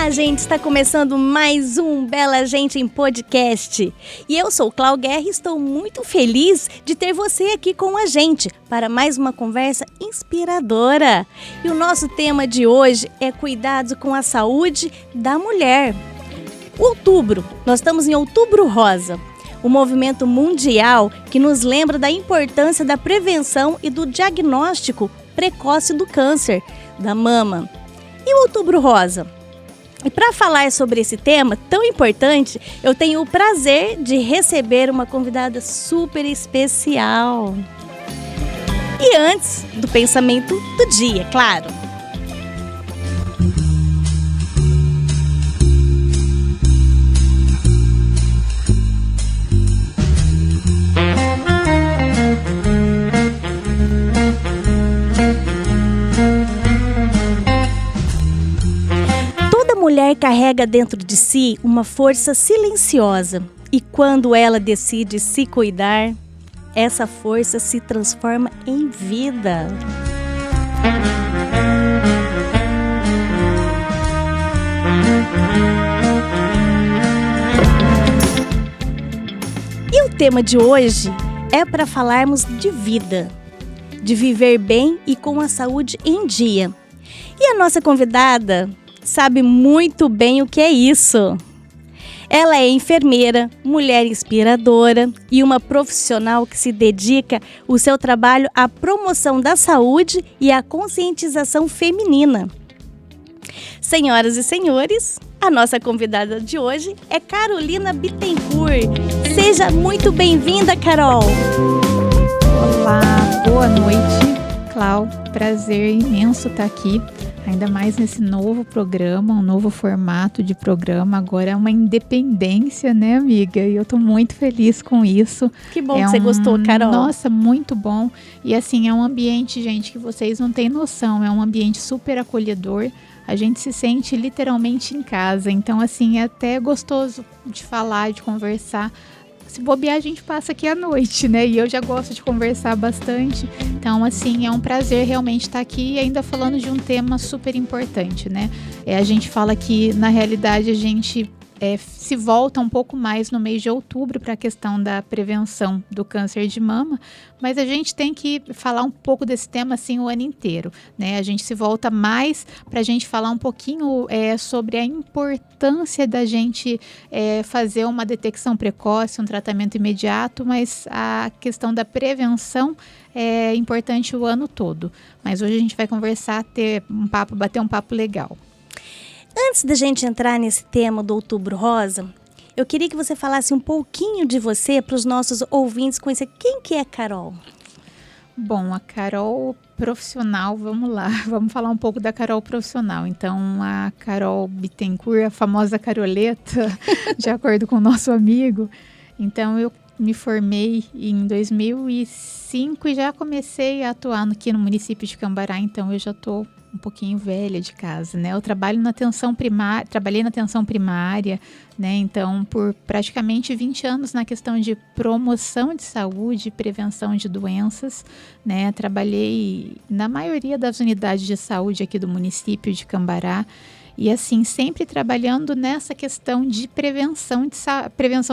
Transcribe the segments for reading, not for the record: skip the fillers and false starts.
Olá, gente! Está começando mais um Bela Gente em Podcast. E eu sou Clau Guerra e estou muito feliz de ter você aqui com a gente para mais uma conversa inspiradora. E o nosso tema de hoje é cuidado com a saúde da mulher. Outubro, nós estamos em Outubro Rosa, o movimento mundial que nos lembra da importância da prevenção e do diagnóstico precoce do câncer da mama. E o Outubro Rosa? E para falar sobre esse tema tão importante, eu tenho o prazer de receber uma convidada super especial. E antes do pensamento do dia, claro. Mulher carrega dentro de si uma força silenciosa e quando ela decide se cuidar, essa força se transforma em vida. E o tema de hoje é para falarmos de vida, de viver bem e com a saúde em dia. E a nossa convidada sabe muito bem o que é isso. Ela é enfermeira, mulher inspiradora e uma profissional que se dedica o seu trabalho à promoção da saúde e à conscientização feminina. Senhoras e senhores, a nossa convidada de hoje é Carolina Bittencourt. Seja muito bem-vinda, Carol! Olá, boa noite, Clau. Prazer imenso estar aqui. Ainda mais nesse novo programa, um novo formato de programa. Agora é uma independência, né, amiga? E eu tô muito feliz com isso. Que bom que você gostou, Carol. Nossa, muito bom. E assim, é um ambiente, gente, que vocês não têm noção. É um ambiente super acolhedor. A gente se sente literalmente em casa. Então, assim, é até gostoso de falar, de conversar. Se bobear, a gente passa aqui à noite, né? E eu já gosto de conversar bastante. Então, assim, é um prazer realmente estar aqui e ainda falando de um tema super importante, né? A gente fala que, na realidade, a gente se volta um pouco mais no mês de outubro para a questão da prevenção do câncer de mama, mas a gente tem que falar um pouco desse tema assim o ano inteiro, né? A gente se volta mais para a gente falar um pouquinho sobre a importância da gente fazer uma detecção precoce, um tratamento imediato, mas a questão da prevenção é importante o ano todo. Mas hoje a gente vai conversar, bater um papo legal. Antes da gente entrar nesse tema do Outubro Rosa, eu queria que você falasse um pouquinho de você para os nossos ouvintes conhecer quem que é a Carol. Bom, a Carol profissional, vamos lá, vamos falar um pouco da Carol profissional. Então, a Carol Bittencourt, a famosa Caroleta, de acordo com o nosso amigo. Então, eu me formei em 2005 e já comecei a atuar aqui no município de Cambará, então eu já estou um pouquinho velha de casa, né? Eu trabalhei na atenção primária, né? Então, por praticamente 20 anos na questão de promoção de saúde e prevenção de doenças, né? Trabalhei na maioria das unidades de saúde aqui do município de Cambará. E assim, sempre trabalhando nessa questão de prevenção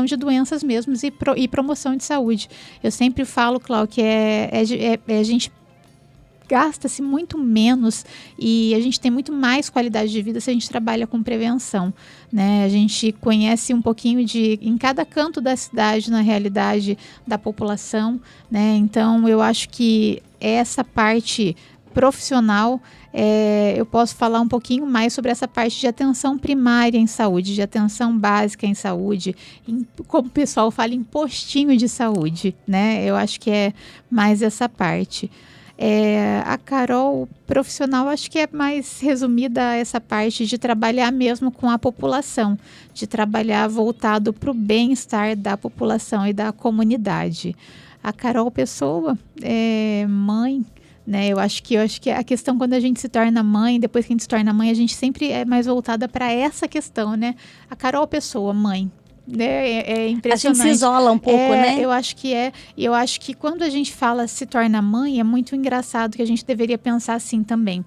de doenças mesmo e promoção de saúde. Eu sempre falo, Clau, que a gente gasta-se muito menos e a gente tem muito mais qualidade de vida se a gente trabalha com prevenção, né? A gente conhece um pouquinho em cada canto da cidade, na realidade da população, né? Então, eu acho que essa parte profissional, eu posso falar um pouquinho mais sobre essa parte de atenção primária em saúde, de atenção básica em saúde, como o pessoal fala, em postinho de saúde, né? Eu acho que é mais essa parte. A Carol profissional, acho que é mais resumida a essa parte de trabalhar mesmo com a população, de trabalhar voltado para o bem-estar da população e da comunidade. A Carol pessoa é mãe, né? Eu acho que a questão quando a gente se torna mãe, depois que a gente se torna mãe, a gente sempre é mais voltada para essa questão, né? A Carol pessoa, mãe. É impressionante. A gente se isola um pouco, né? Eu acho que E eu acho que quando a gente fala se torna mãe, é muito engraçado que a gente deveria pensar assim também.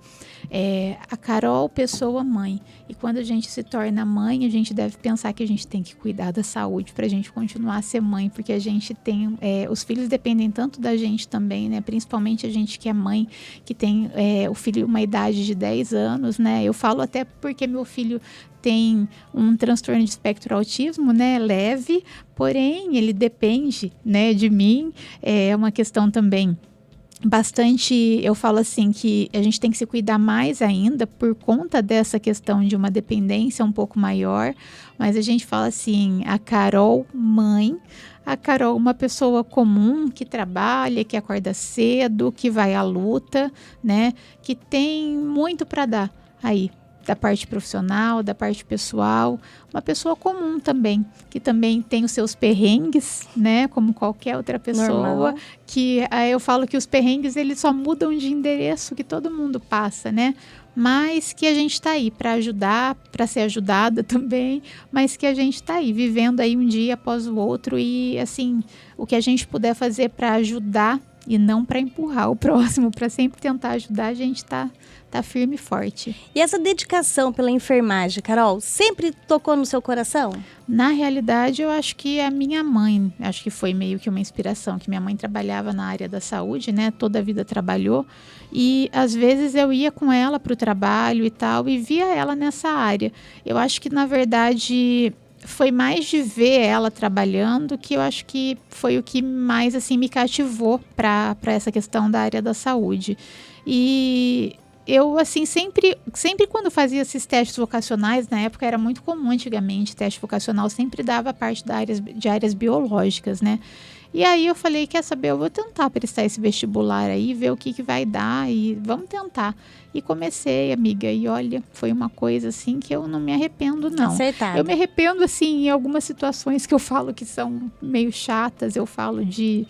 A Carol, pessoa mãe. E quando a gente se torna mãe, a gente deve pensar que a gente tem que cuidar da saúde para a gente continuar a ser mãe, porque a gente tem... os filhos dependem tanto da gente também, né? Principalmente a gente que é mãe, que tem o filho uma idade de 10 anos, né? Eu falo até porque meu filho tem um transtorno de espectro autismo, né, leve, porém ele depende, né, de mim. É uma questão também bastante, eu falo assim, que a gente tem que se cuidar mais ainda por conta dessa questão de uma dependência um pouco maior, mas a gente fala assim, a Carol mãe, a Carol uma pessoa comum que trabalha, que acorda cedo, que vai à luta, né, que tem muito para dar aí, da parte profissional, da parte pessoal, uma pessoa comum também, que também tem os seus perrengues, né, como qualquer outra pessoa. Normal. Que eu falo que os perrengues eles só mudam de endereço, que todo mundo passa, né, mas que a gente está aí para ajudar, para ser ajudada também, mas que a gente está aí, vivendo aí um dia após o outro e, assim, o que a gente puder fazer para ajudar e não para empurrar o próximo, para sempre tentar ajudar, a gente tá firme e forte. E essa dedicação pela enfermagem, Carol, sempre tocou no seu coração? Na realidade, eu acho que a minha mãe, acho que foi meio que uma inspiração, que minha mãe trabalhava na área da saúde, né? Toda a vida trabalhou e às vezes eu ia com ela para o trabalho e tal e via ela nessa área. Eu acho que, na verdade, foi mais de ver ela trabalhando que eu acho que foi o que mais assim me cativou para essa questão da área da saúde. E eu, assim, sempre quando fazia esses testes vocacionais, na época era muito comum antigamente, teste vocacional sempre dava parte de áreas biológicas, né? E aí eu falei, quer saber, eu vou tentar prestar esse vestibular aí, ver o que vai dar e vamos tentar. E comecei, amiga, e olha, foi uma coisa assim que eu não me arrependo, não. Acertada. Eu me arrependo, assim, em algumas situações que eu falo que são meio chatas, eu falo de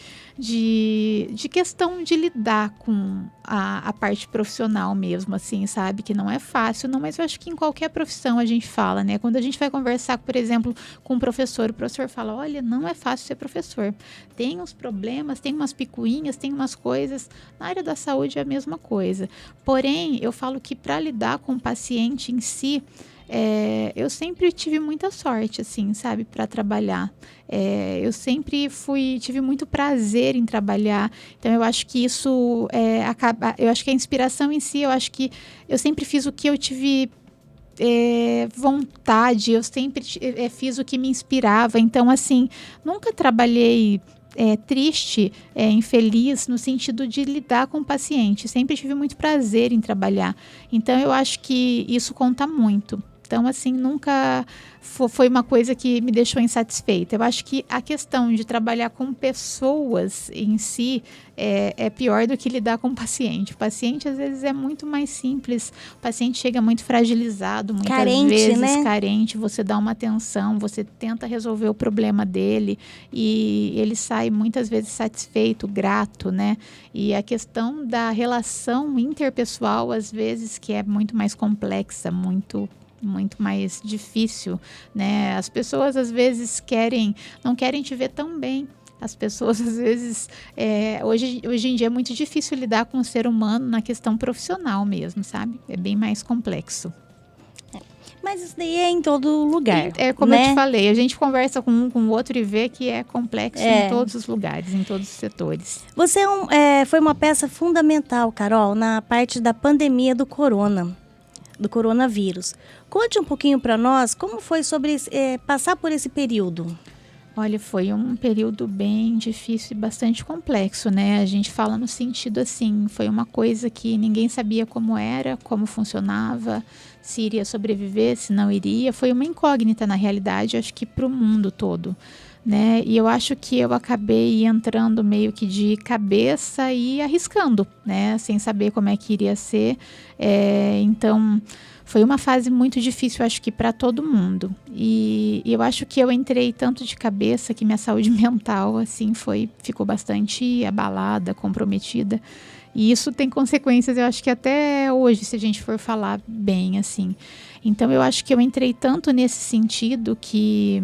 questão de lidar com a parte profissional mesmo, assim, sabe? Que não é fácil, não, mas eu acho que em qualquer profissão a gente fala, né? Quando a gente vai conversar, por exemplo, com um professor, o professor fala, olha, não é fácil ser professor. Tem uns problemas, tem umas picuinhas, tem umas coisas. Na área da saúde é a mesma coisa. Porém, eu falo que para lidar com o paciente em si, eu sempre tive muita sorte, assim, sabe, para trabalhar. Eu sempre tive muito prazer em trabalhar. Então, eu acho que isso eu acho que a inspiração em si, eu acho que eu sempre fiz o que eu tive vontade, eu sempre fiz o que me inspirava. Então, assim, nunca trabalhei triste, infeliz, no sentido de lidar com o paciente. Sempre tive muito prazer em trabalhar. Então, eu acho que isso conta muito. Então, assim, nunca foi uma coisa que me deixou insatisfeita. Eu acho que a questão de trabalhar com pessoas em si é pior do que lidar com o paciente. O paciente, às vezes, é muito mais simples. O paciente chega muito fragilizado, muitas vezes, né? Carente. Você dá uma atenção, você tenta resolver o problema dele e ele sai, muitas vezes, satisfeito, grato, né? E a questão da relação interpessoal, às vezes, que é muito mais complexa, muito mais difícil, né? As pessoas às vezes não querem te ver tão bem. As pessoas às vezes, hoje em dia é muito difícil lidar com o ser humano na questão profissional mesmo, sabe? É bem mais complexo. Mas isso daí é em todo lugar. Como eu te falei, a gente conversa com um com o outro e vê que é complexo em todos os lugares, em todos os setores. Você foi uma peça fundamental, Carol, na parte da pandemia do coronavírus. Conte um pouquinho para nós como foi sobre passar por esse período. Olha, foi um período bem difícil e bastante complexo, né? A gente fala no sentido assim, foi uma coisa que ninguém sabia como era, como funcionava, se iria sobreviver, se não iria. Foi uma incógnita, na realidade, acho que para o mundo todo, né? E eu acho que eu acabei entrando meio que de cabeça e arriscando, né? Sem saber como é que iria ser. Então, foi uma fase muito difícil, acho que para todo mundo. E eu acho que eu entrei tanto de cabeça que minha saúde mental, assim, ficou bastante abalada, comprometida. E isso tem consequências, eu acho que até hoje, se a gente for falar bem, assim. Então, eu acho que eu entrei tanto nesse sentido que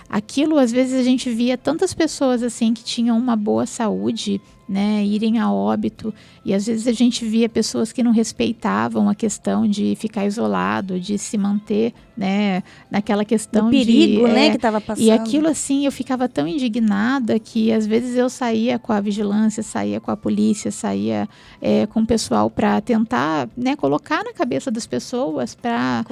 aquilo, às vezes, a gente via tantas pessoas, assim, que tinham uma boa saúde, né, irem a óbito, e às vezes a gente via pessoas que não respeitavam a questão de ficar isolado, de se manter, né, naquela questão do perigo, de, né, que estava passando. E aquilo assim, eu ficava tão indignada que às vezes eu saía com a vigilância, saía com a polícia, saía com o pessoal para tentar, né, colocar na cabeça das pessoas para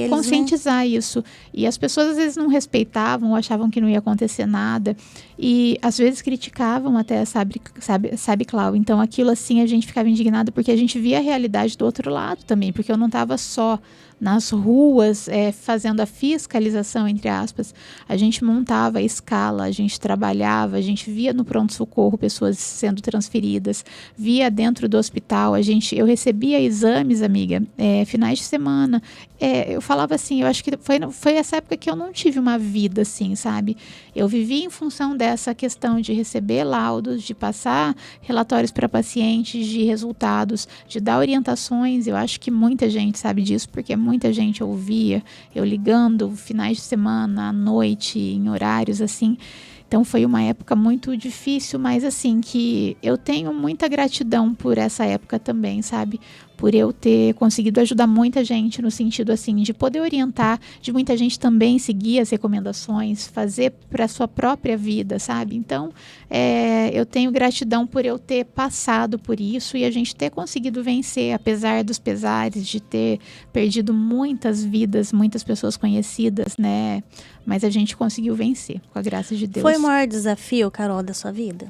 conscientizar isso. E as pessoas às vezes não respeitavam, achavam que não ia acontecer nada, e às vezes criticavam até, sabe, Clau? Então aquilo assim, a gente ficava indignado porque a gente via a realidade do outro lado também, porque eu não estava só nas ruas, fazendo a fiscalização, entre aspas. A gente montava a escala, a gente trabalhava, a gente via no pronto-socorro pessoas sendo transferidas, via dentro do hospital, eu recebia exames, amiga, finais de semana. Eu falava assim, eu acho que foi essa época que eu não tive uma vida assim, sabe? Eu vivi em função dessa questão de receber laudos, de passar relatórios para pacientes, de resultados, de dar orientações. Eu acho que muita gente sabe disso, porque muita gente ouvia eu ligando finais de semana, à noite, em horários assim. Então foi uma época muito difícil, mas assim, que eu tenho muita gratidão por essa época também, sabe? Por eu ter conseguido ajudar muita gente no sentido assim, de poder orientar, de muita gente também seguir as recomendações, fazer para a sua própria vida, sabe? Então, eu tenho gratidão por eu ter passado por isso e a gente ter conseguido vencer, apesar dos pesares, de ter perdido muitas vidas, muitas pessoas conhecidas, né? Mas a gente conseguiu vencer, com a graça de Deus. Foi o maior desafio, Carol, da sua vida?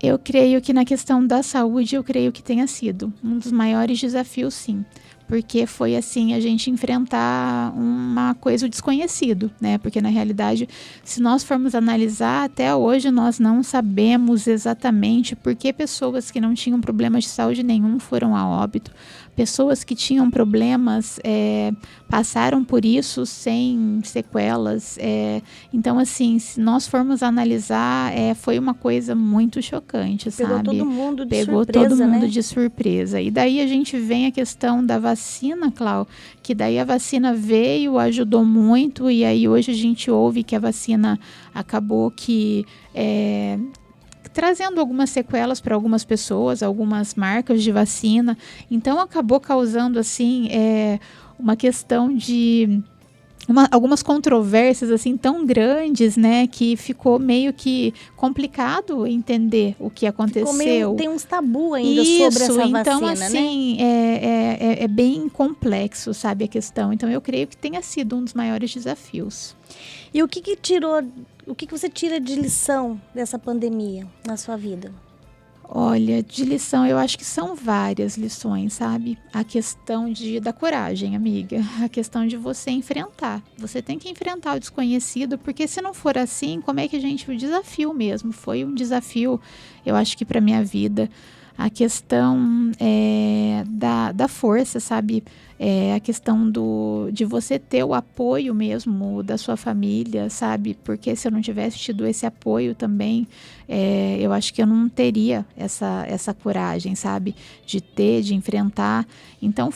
Eu creio que na questão da saúde, eu creio que tenha sido um dos maiores desafios, sim. Porque foi assim, a gente enfrentar uma coisa, o desconhecido, né? Porque na realidade, se nós formos analisar, até hoje nós não sabemos exatamente por que pessoas que não tinham problemas de saúde nenhum foram a óbito. Pessoas que tinham problemas passaram por isso sem sequelas. Então, assim, se nós formos analisar, foi uma coisa muito chocante, sabe? Pegou todo mundo de Pegou surpresa, todo mundo né? de surpresa. E daí a gente vem a questão da vacina, Clau, que daí a vacina veio, ajudou muito, e aí hoje a gente ouve que a vacina acabou que trazendo algumas sequelas para algumas pessoas, algumas marcas de vacina. Então acabou causando assim uma questão de algumas controvérsias assim tão grandes, né, que ficou meio que complicado entender o que aconteceu. Tem uns tabu ainda sobre essa então, vacina, assim, né? É bem complexo, sabe, a questão. Então eu creio que tenha sido um dos maiores desafios. E o que você tira de lição dessa pandemia na sua vida? Olha, de lição, eu acho que são várias lições, sabe? A questão da coragem, amiga. A questão de você enfrentar. Você tem que enfrentar o desconhecido, porque se não for assim, como é que o desafio mesmo, foi um desafio, eu acho que para minha vida. A questão da força, sabe? A questão de você ter o apoio mesmo da sua família, sabe? Porque se eu não tivesse tido esse apoio também, eu acho que eu não teria essa coragem, sabe? De enfrentar. Então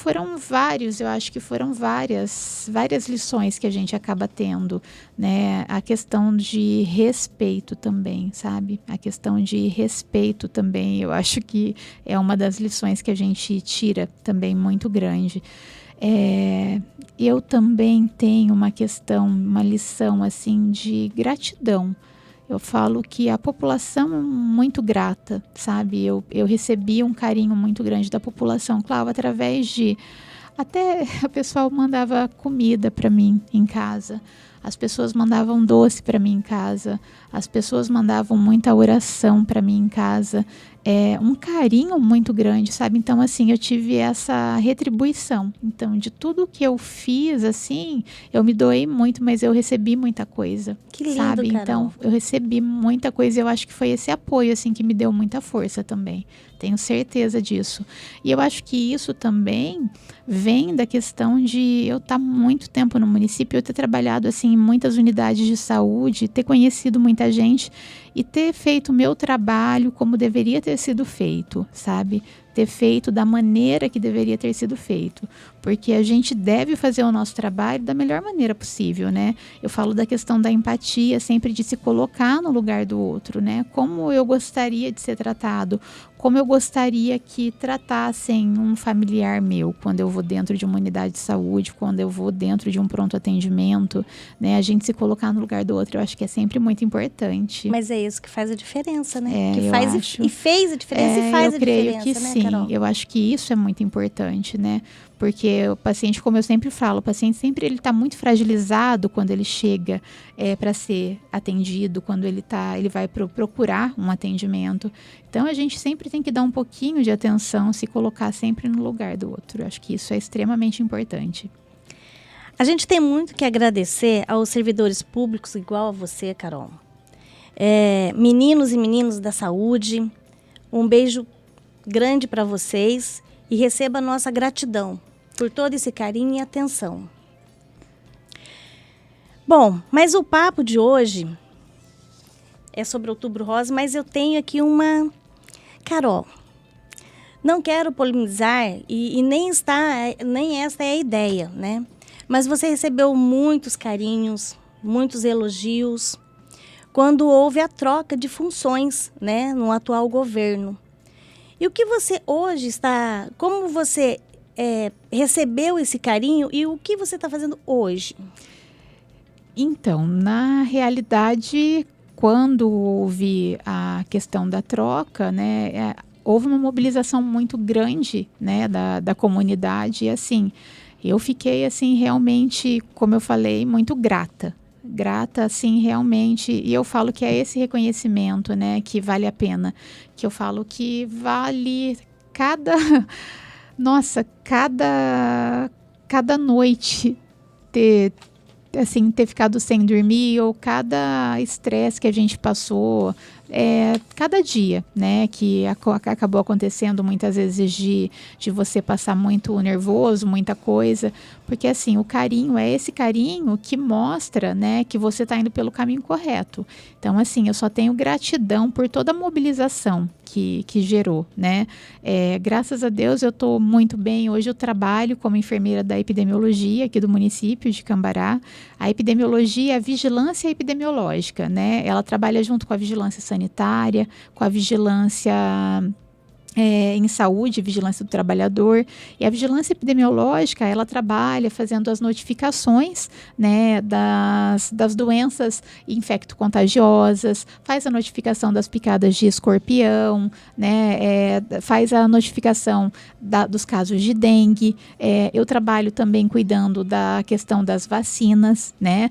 eu acho que foram várias lições que a gente acaba tendo, né? A questão de respeito também, sabe? A questão de respeito também, eu acho que é uma das lições que a gente tira também muito grande. Eu também tenho uma lição assim de gratidão. Eu falo que a população é muito grata, sabe? Eu recebi um carinho muito grande da população, claro, através de... Até o pessoal mandava comida para mim em casa. As pessoas mandavam doce para mim em casa. As pessoas mandavam muita oração para mim em casa. Um carinho muito grande, sabe? Então, assim, eu tive essa retribuição. Então, de tudo que eu fiz, assim, eu me doei muito, mas eu recebi muita coisa. Que lindo, sabe? Carol. Então, eu recebi muita coisa e eu acho que foi esse apoio, assim, que me deu muita força também. Tenho certeza disso. E eu acho que isso também vem da questão de eu estar muito tempo no município, eu ter trabalhado, assim, em muitas unidades de saúde, ter conhecido muita gente e ter feito o meu trabalho como deveria ter sido feito, sabe? Ter feito da maneira que deveria ter sido feito, porque a gente deve fazer o nosso trabalho da melhor maneira possível, né? Eu falo da questão da empatia, sempre de se colocar no lugar do outro, né? Como eu gostaria de ser tratado, como eu gostaria que tratassem um familiar meu quando eu vou dentro de uma unidade de saúde, quando eu vou dentro de um pronto atendimento, né? A gente se colocar no lugar do outro, eu acho que é sempre muito importante. Mas é isso que faz a diferença, né? Eu faz acho. E fez a diferença e faz a diferença, Eu creio que né, sim. Carol? Eu acho que isso é muito importante, né? Porque o paciente, como eu sempre falo, o paciente sempre ele está muito fragilizado quando ele chega para ser atendido, quando ele vai procurar um atendimento. Então, a gente sempre tem que dar um pouquinho de atenção, se colocar sempre no lugar do outro. Eu acho que isso é extremamente importante. A gente tem muito que agradecer aos servidores públicos igual a você, Carol. Meninos e meninas da saúde, um beijo grande para vocês e receba a nossa gratidão por todo esse carinho e atenção. Bom, mas o papo de hoje é sobre Outubro Rosa, mas eu tenho aqui uma... Carol, não quero polemizar e nem esta é a ideia, né? Mas você recebeu muitos carinhos, muitos elogios quando houve a troca de funções, né, no atual governo. E o que você hoje está... Como você recebeu esse carinho e o que você está fazendo hoje? Então, na realidade, quando houve a questão da troca, né, houve uma mobilização muito grande, né, da comunidade. E assim, eu fiquei assim realmente, como eu falei, muito grata, assim, realmente, e eu falo que é esse reconhecimento, né, que vale a pena, que eu falo que vale cada noite ter ficado sem dormir, ou cada estresse que a gente passou, cada dia, né, que acabou acontecendo muitas vezes de você passar muito nervoso, muita coisa, porque assim, o carinho é esse carinho que mostra, né, que você está indo pelo caminho correto. Então, assim, eu só tenho gratidão por toda a mobilização que gerou, né. Graças a Deus eu estou muito bem. Hoje eu trabalho como enfermeira da epidemiologia aqui do município de Cambará. A epidemiologia é a vigilância epidemiológica, né, ela trabalha junto com a vigilância sanitária, com a vigilância em saúde, vigilância do trabalhador, e a vigilância epidemiológica, ela trabalha fazendo as notificações, né, das doenças infecto-contagiosas, faz a notificação das picadas de escorpião, né, faz a notificação dos casos de dengue. Eu trabalho também cuidando da questão das vacinas, né,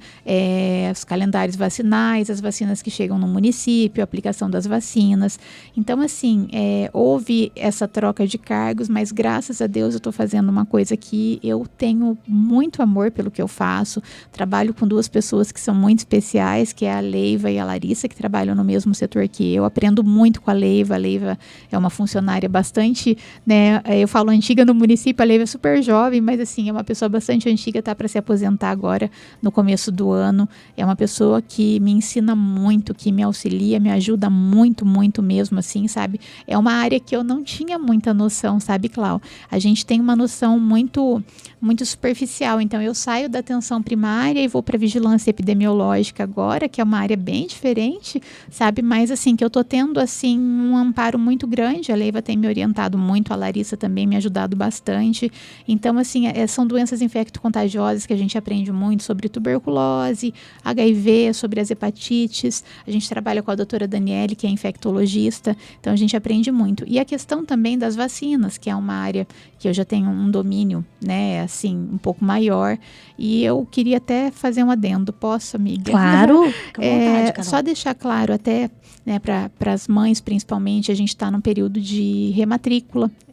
os calendários vacinais, as vacinas que chegam no município, a aplicação das vacinas. Então, assim, houve essa troca de cargos, mas graças a Deus eu estou fazendo uma coisa que eu tenho muito amor pelo que eu faço. Trabalho com duas pessoas que são muito especiais, que é a Leiva e a Larissa, que trabalham no mesmo setor que eu. Aprendo muito com a Leiva. A Leiva é uma funcionária bastante, né, eu falo antiga no município, a Leiva é super jovem, mas assim, é uma pessoa bastante antiga, está para se aposentar agora no começo do ano. É uma pessoa que me ensina muito, que me auxilia, me ajuda muito, muito mesmo, assim, sabe? É uma área que eu não tinha muita noção, sabe, Clau? A gente tem uma noção muito, muito superficial. Então, eu saio da atenção primária e vou para vigilância epidemiológica agora, que é uma área bem diferente, sabe? Mas, assim, que eu tô tendo, assim, um amparo muito grande. A Leiva tem me orientado muito, a Larissa também me ajudado bastante. Então, assim, são doenças infecto-contagiosas que a gente aprende muito sobre tuberculose, HIV, sobre as hepatites. A gente trabalha com a doutora Daniele, que é infectologista. Então, a gente aprende muito. E a questão também das vacinas, que é uma área que eu já tenho um domínio, né, assim, um pouco maior. E eu queria até fazer um adendo. Posso, amiga? Claro, fica à vontade, Carol. Só deixar claro até, né, para as mães, principalmente, a gente está num período de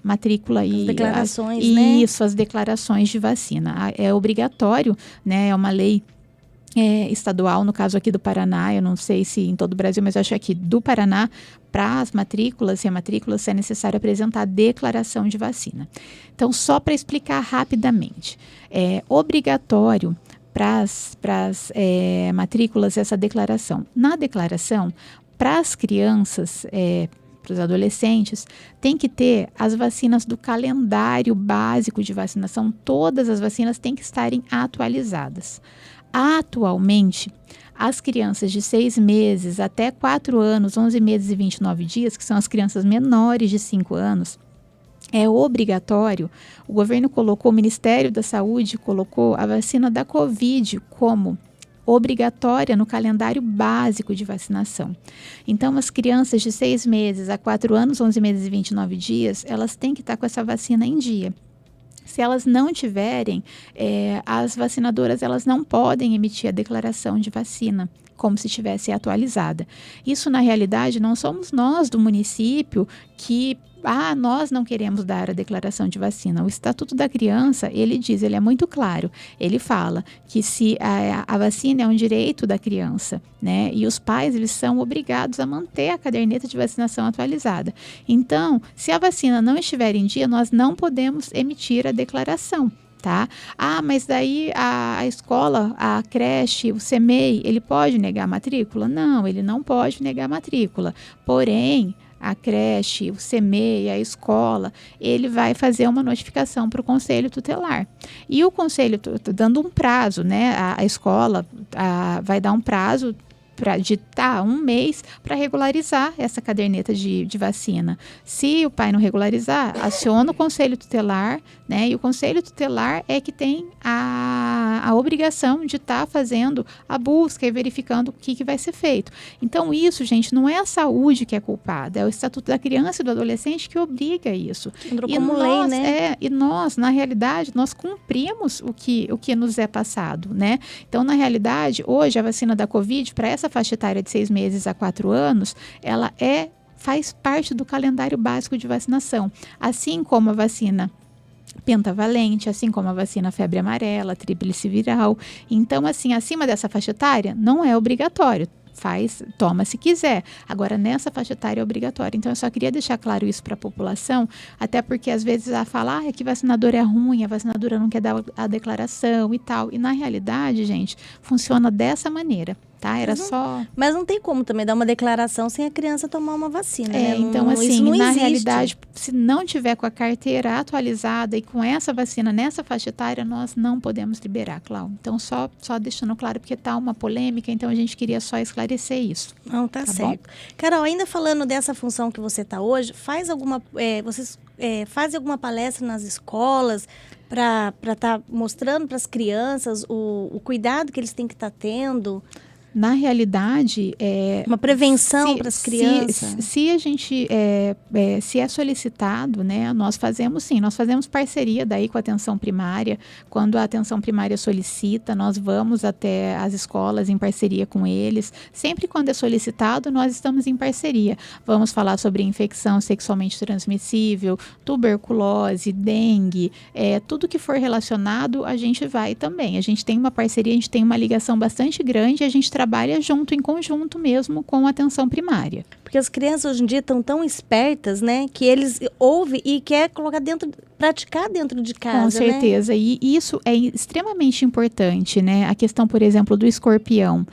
matrícula e... As declarações, Isso, as declarações de vacina. É obrigatório, né, é uma lei estadual, no caso aqui do Paraná, eu não sei se em todo o Brasil, mas eu acho que aqui do Paraná, para as matrículas, rematrículas, é necessário apresentar a declaração de vacina. Então, só para explicar rapidamente, é obrigatório para as matrículas essa declaração. Na declaração, para as crianças, para os adolescentes, tem que ter as vacinas do calendário básico de vacinação. Todas as vacinas têm que estarem atualizadas. Atualmente, as crianças de 6 meses até 4 anos, 11 meses e 29 dias, que são as crianças menores de 5 anos, é obrigatório. O governo colocou, o Ministério da Saúde colocou a vacina da Covid como obrigatória no calendário básico de vacinação. Então, as crianças de 6 meses a 4 anos, 11 meses e 29 dias, elas têm que estar com essa vacina em dia. Se elas não tiverem, as vacinadoras elas não podem emitir a declaração de vacina como se estivesse atualizada. Isso, na realidade, não somos nós do município que nós não queremos dar a declaração de vacina. O Estatuto da Criança, ele é muito claro. Ele fala que se a vacina é um direito da criança, né? E os pais, eles são obrigados a manter a caderneta de vacinação atualizada. Então, se a vacina não estiver em dia, nós não podemos emitir a declaração. Tá? Mas daí a escola, a creche, o CMEI, ele pode negar a matrícula? Não, ele não pode negar a matrícula. Porém, a creche, o CMEI, a escola, ele vai fazer uma notificação para o Conselho Tutelar. E o Conselho, dando um prazo, né? A escola vai dar um prazo de 1 mês para regularizar essa caderneta de vacina. Se o pai não regularizar, aciona o Conselho Tutelar, né? E o Conselho Tutelar é que tem a obrigação de estar fazendo a busca e verificando o que vai ser feito. Então, isso, gente, não é a saúde que é culpada, é o Estatuto da Criança e do Adolescente que obriga isso. Entrou como lei, né? E nós, na realidade, nós cumprimos o que nos é passado, né? Então, na realidade, hoje, a vacina da Covid, para essa faixa etária de 6 meses a 4 anos, ela faz parte do calendário básico de vacinação, assim como a vacina pentavalente, assim como a vacina febre amarela, tríplice viral. Então, assim, acima dessa faixa etária, não é obrigatório. Toma se quiser. Agora, nessa faixa etária é obrigatório. Então, eu só queria deixar claro isso para a população, até porque às vezes ela fala que vacinadora é ruim, a vacinadora não quer dar a declaração e tal. E na realidade, gente, funciona dessa maneira. Tá? Mas não tem como também dar uma declaração sem a criança tomar uma vacina, né? Então, assim, na realidade, se não tiver com a carteira atualizada e com essa vacina nessa faixa etária, nós não podemos liberar, Cláudia. Então, só deixando claro, porque tá uma polêmica, então a gente queria só esclarecer isso. Não, tá certo. Bom? Carol, ainda falando dessa função que você tá hoje, vocês fazem alguma palestra nas escolas para estar mostrando para as crianças o cuidado que eles têm que estar tendo? Na realidade, uma prevenção para as crianças. Se a gente se é solicitado, né, nós fazemos parceria daí com a atenção primária. Quando a atenção primária solicita, nós vamos até as escolas em parceria com eles. Sempre quando é solicitado, nós estamos em parceria. Vamos falar sobre infecção sexualmente transmissível, tuberculose, dengue, tudo que for relacionado, a gente vai também. A gente tem uma parceria, a gente tem uma ligação bastante grande e a gente trabalha junto, em conjunto mesmo, com a atenção primária. Porque as crianças hoje em dia estão tão espertas, né? Que eles ouvem e querem praticar dentro de casa, com certeza, né? E isso é extremamente importante, né? A questão, por exemplo, do escorpião.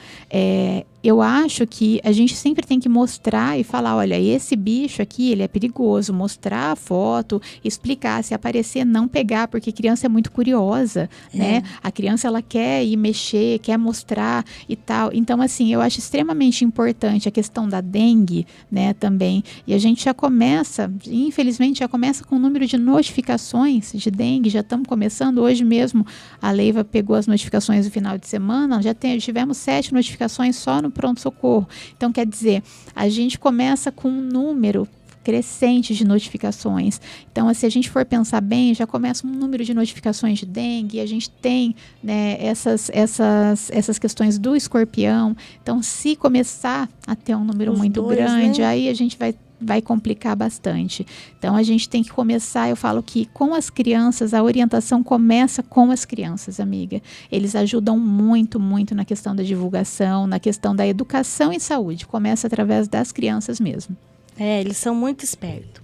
Eu acho que a gente sempre tem que mostrar e falar, olha, esse bicho aqui, ele é perigoso, mostrar a foto, explicar, se aparecer, não pegar, porque criança é muito curiosa, né? A criança, ela quer ir mexer, quer mostrar e tal. Então, assim, eu acho extremamente importante a questão da dengue, né, também. E a gente já começa, infelizmente, com o número de notificações de dengue, já estamos começando. Hoje mesmo, a Leiva pegou as notificações do final de semana, tivemos 7 notificações só no pronto-socorro. Então, quer dizer, a gente começa com um número crescente de notificações. Então, se a gente for pensar bem, já começa um número de notificações de dengue, a gente tem, né, essas questões do escorpião. Então, se começar a ter um número muito grande, né? Aí a gente vai complicar bastante. Então, a gente tem que começar, eu falo que com as crianças, a orientação começa com as crianças, amiga. Eles ajudam muito, muito na questão da divulgação, na questão da educação em saúde. Começa através das crianças mesmo. Eles são muito espertos.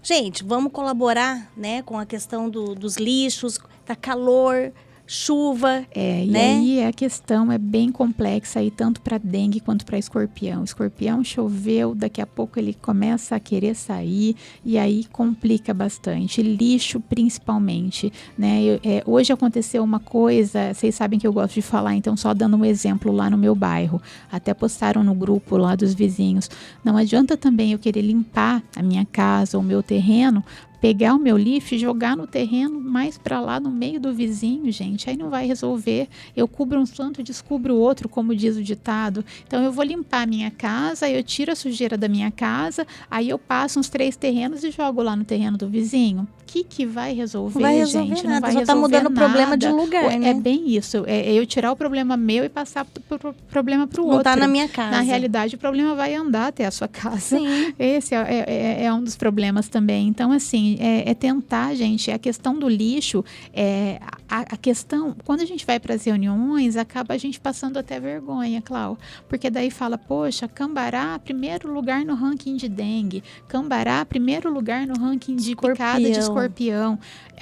Gente, vamos colaborar, né, com a questão dos lixos, tá calor. chuva, E né? aí a questão é bem complexa aí, tanto para dengue quanto para escorpião. Escorpião choveu, daqui a pouco ele começa a querer sair e aí complica bastante. Lixo principalmente, né? Hoje aconteceu uma coisa, vocês sabem que eu gosto de falar, então só dando um exemplo lá no meu bairro. Até postaram no grupo lá dos vizinhos. Não adianta também eu querer limpar a minha casa ou o meu terreno, pegar o meu lixo e jogar no terreno mais para lá no meio do vizinho, gente, aí não vai resolver. Eu cubro um santo, descubro outro, como diz o ditado. Então eu vou limpar a minha casa, eu tiro a sujeira da minha casa, aí eu passo uns 3 terrenos e jogo lá no terreno do vizinho. O que vai resolver, não vai resolver gente? Nada. Não vai Só resolver tá mudando o problema de nada. lugar, né? É bem isso, é eu tirar o problema meu e passar o problema para o outro. Não tá na minha casa. Na realidade, o problema vai andar até a sua casa. Sim. Esse é um dos problemas também. Então, assim, tentar, gente, a questão do lixo, a questão, quando a gente vai para as reuniões, acaba a gente passando até vergonha, Clau, porque daí fala, poxa, Cambará, primeiro lugar no ranking de dengue, Cambará, primeiro lugar no ranking de picada de escorpião.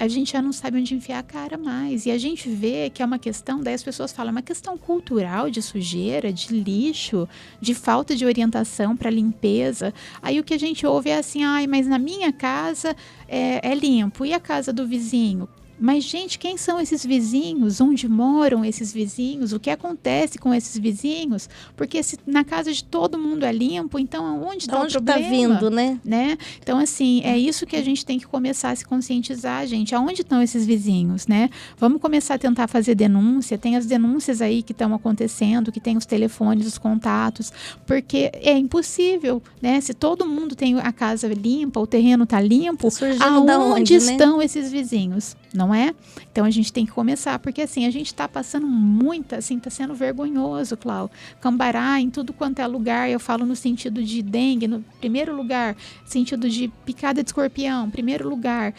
A gente já não sabe onde enfiar a cara mais, e a gente vê que é uma questão, daí as pessoas falam, uma questão cultural de sujeira, de lixo, de falta de orientação para limpeza. Aí o que a gente ouve é assim, mas na minha casa é limpo, e a casa do vizinho? Mas, gente, quem são esses vizinhos? Onde moram esses vizinhos? O que acontece com esses vizinhos? Porque se na casa de todo mundo é limpo, então onde está o problema? Tá vindo, né? Então, assim, é isso que a gente tem que começar a se conscientizar, gente. Aonde estão esses vizinhos, né? Vamos começar a tentar fazer denúncia. Tem as denúncias aí que estão acontecendo, que tem os telefones, os contatos, porque é impossível, né? Se todo mundo tem a casa limpa, o terreno está limpo, aonde estão esses vizinhos? Não é? Então a gente tem que começar, porque assim, a gente está passando muita, assim, está sendo vergonhoso, Clau. Cambará, em tudo quanto é lugar, eu falo no sentido de dengue, no primeiro lugar, sentido de picada de escorpião, primeiro lugar.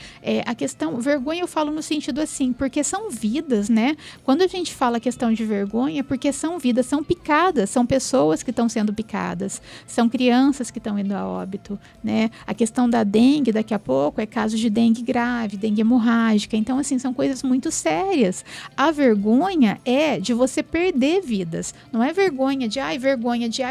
A questão, vergonha eu falo no sentido assim, porque são vidas, né? Quando a gente fala a questão de vergonha, porque são vidas, são picadas, são pessoas que estão sendo picadas, são crianças que estão indo a óbito, né? A questão da dengue, daqui a pouco, é caso de dengue grave, dengue hemorrágica. Então, assim, são coisas muito sérias. A vergonha é de você perder vidas. Não é vergonha de,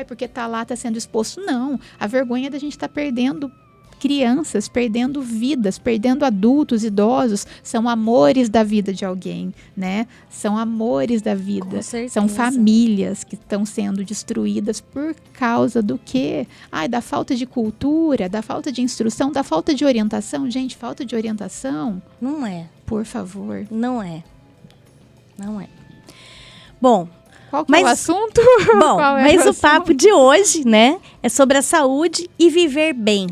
porque tá lá, tá sendo exposto. Não. A vergonha é da gente estar perdendo crianças, perdendo vidas, perdendo adultos, idosos. São amores da vida de alguém, né? São amores da vida. Com certeza. São famílias que estão sendo destruídas por causa do quê? Da falta de cultura, da falta de instrução, da falta de orientação. Gente, falta de orientação? Não é. Por favor. Não é. Bom, qual que é o assunto? Bom, mas o papo de hoje, né, é sobre a saúde e viver bem.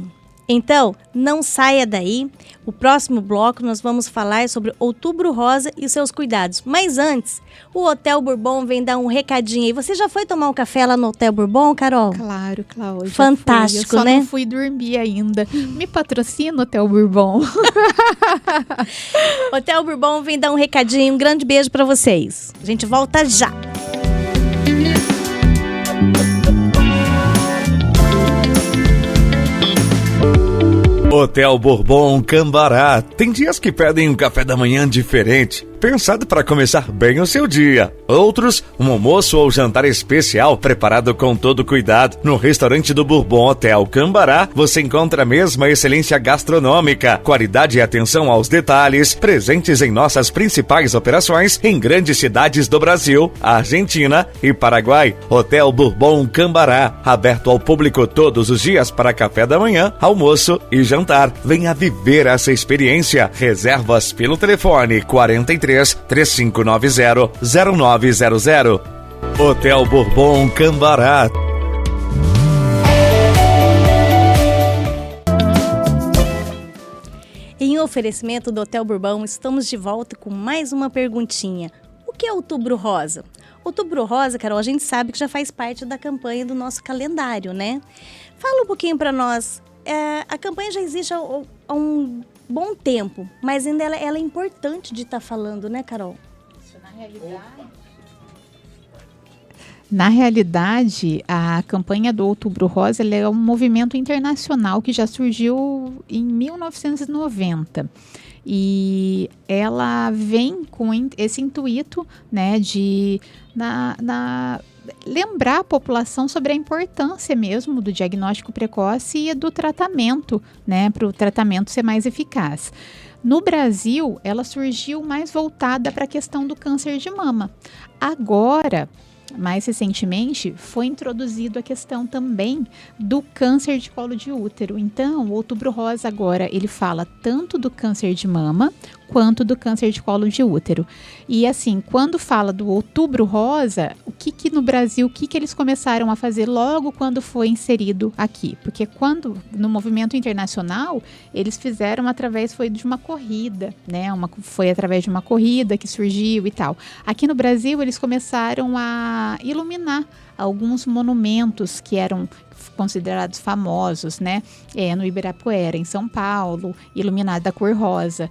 Então, não saia daí. O próximo bloco nós vamos falar sobre Outubro Rosa e seus cuidados. Mas antes, o Hotel Bourbon vem dar um recadinho aí. Você já foi tomar um café lá no Hotel Bourbon, Carol? Claro, Cláudia. Fantástico, né? Eu só não fui dormir ainda. Me patrocina, Hotel Bourbon. Hotel Bourbon vem dar um recadinho. Um grande beijo para vocês. A gente volta já. Hotel Bourbon Cambará. Tem dias que pedem um café da manhã diferente, pensado para começar bem o seu dia. Outros, um almoço ou jantar especial preparado com todo cuidado. No restaurante do Bourbon Hotel Cambará, você encontra a mesma excelência gastronômica, qualidade e atenção aos detalhes, presentes em nossas principais operações em grandes cidades do Brasil, Argentina e Paraguai. Hotel Bourbon Cambará, aberto ao público todos os dias para café da manhã, almoço e jantar. Venha viver essa experiência. Reservas pelo telefone 43 3590 0900. Hotel Bourbon Cambará. Em oferecimento do Hotel Bourbon, estamos de volta com mais uma perguntinha. O que é Outubro Rosa? Outubro Rosa, Carol, a gente sabe que já faz parte da campanha do nosso calendário, né? Fala um pouquinho para nós. A campanha já existe há um bom tempo, mas ainda ela é importante de estar falando, né, Carol? Isso, na realidade, a campanha do Outubro Rosa ela é um movimento internacional que já surgiu em 1990. E ela vem com esse intuito, né, de lembrar a população sobre a importância mesmo do diagnóstico precoce e do tratamento, né, para o tratamento ser mais eficaz. No Brasil, ela surgiu mais voltada para a questão do câncer de mama. Agora, mais recentemente, foi introduzido a questão também do câncer de colo de útero. Então, o Outubro Rosa agora, ele fala tanto do câncer de mama quanto do câncer de colo de útero. E assim, quando fala do Outubro Rosa, o que no Brasil, o que eles começaram a fazer logo quando foi inserido aqui? Porque quando, no movimento internacional, eles fizeram foi de uma corrida, né? Foi através de uma corrida que surgiu e tal. Aqui no Brasil, eles começaram a iluminar alguns monumentos que eram considerados famosos, né? No Ibirapuera, em São Paulo, iluminado da cor rosa,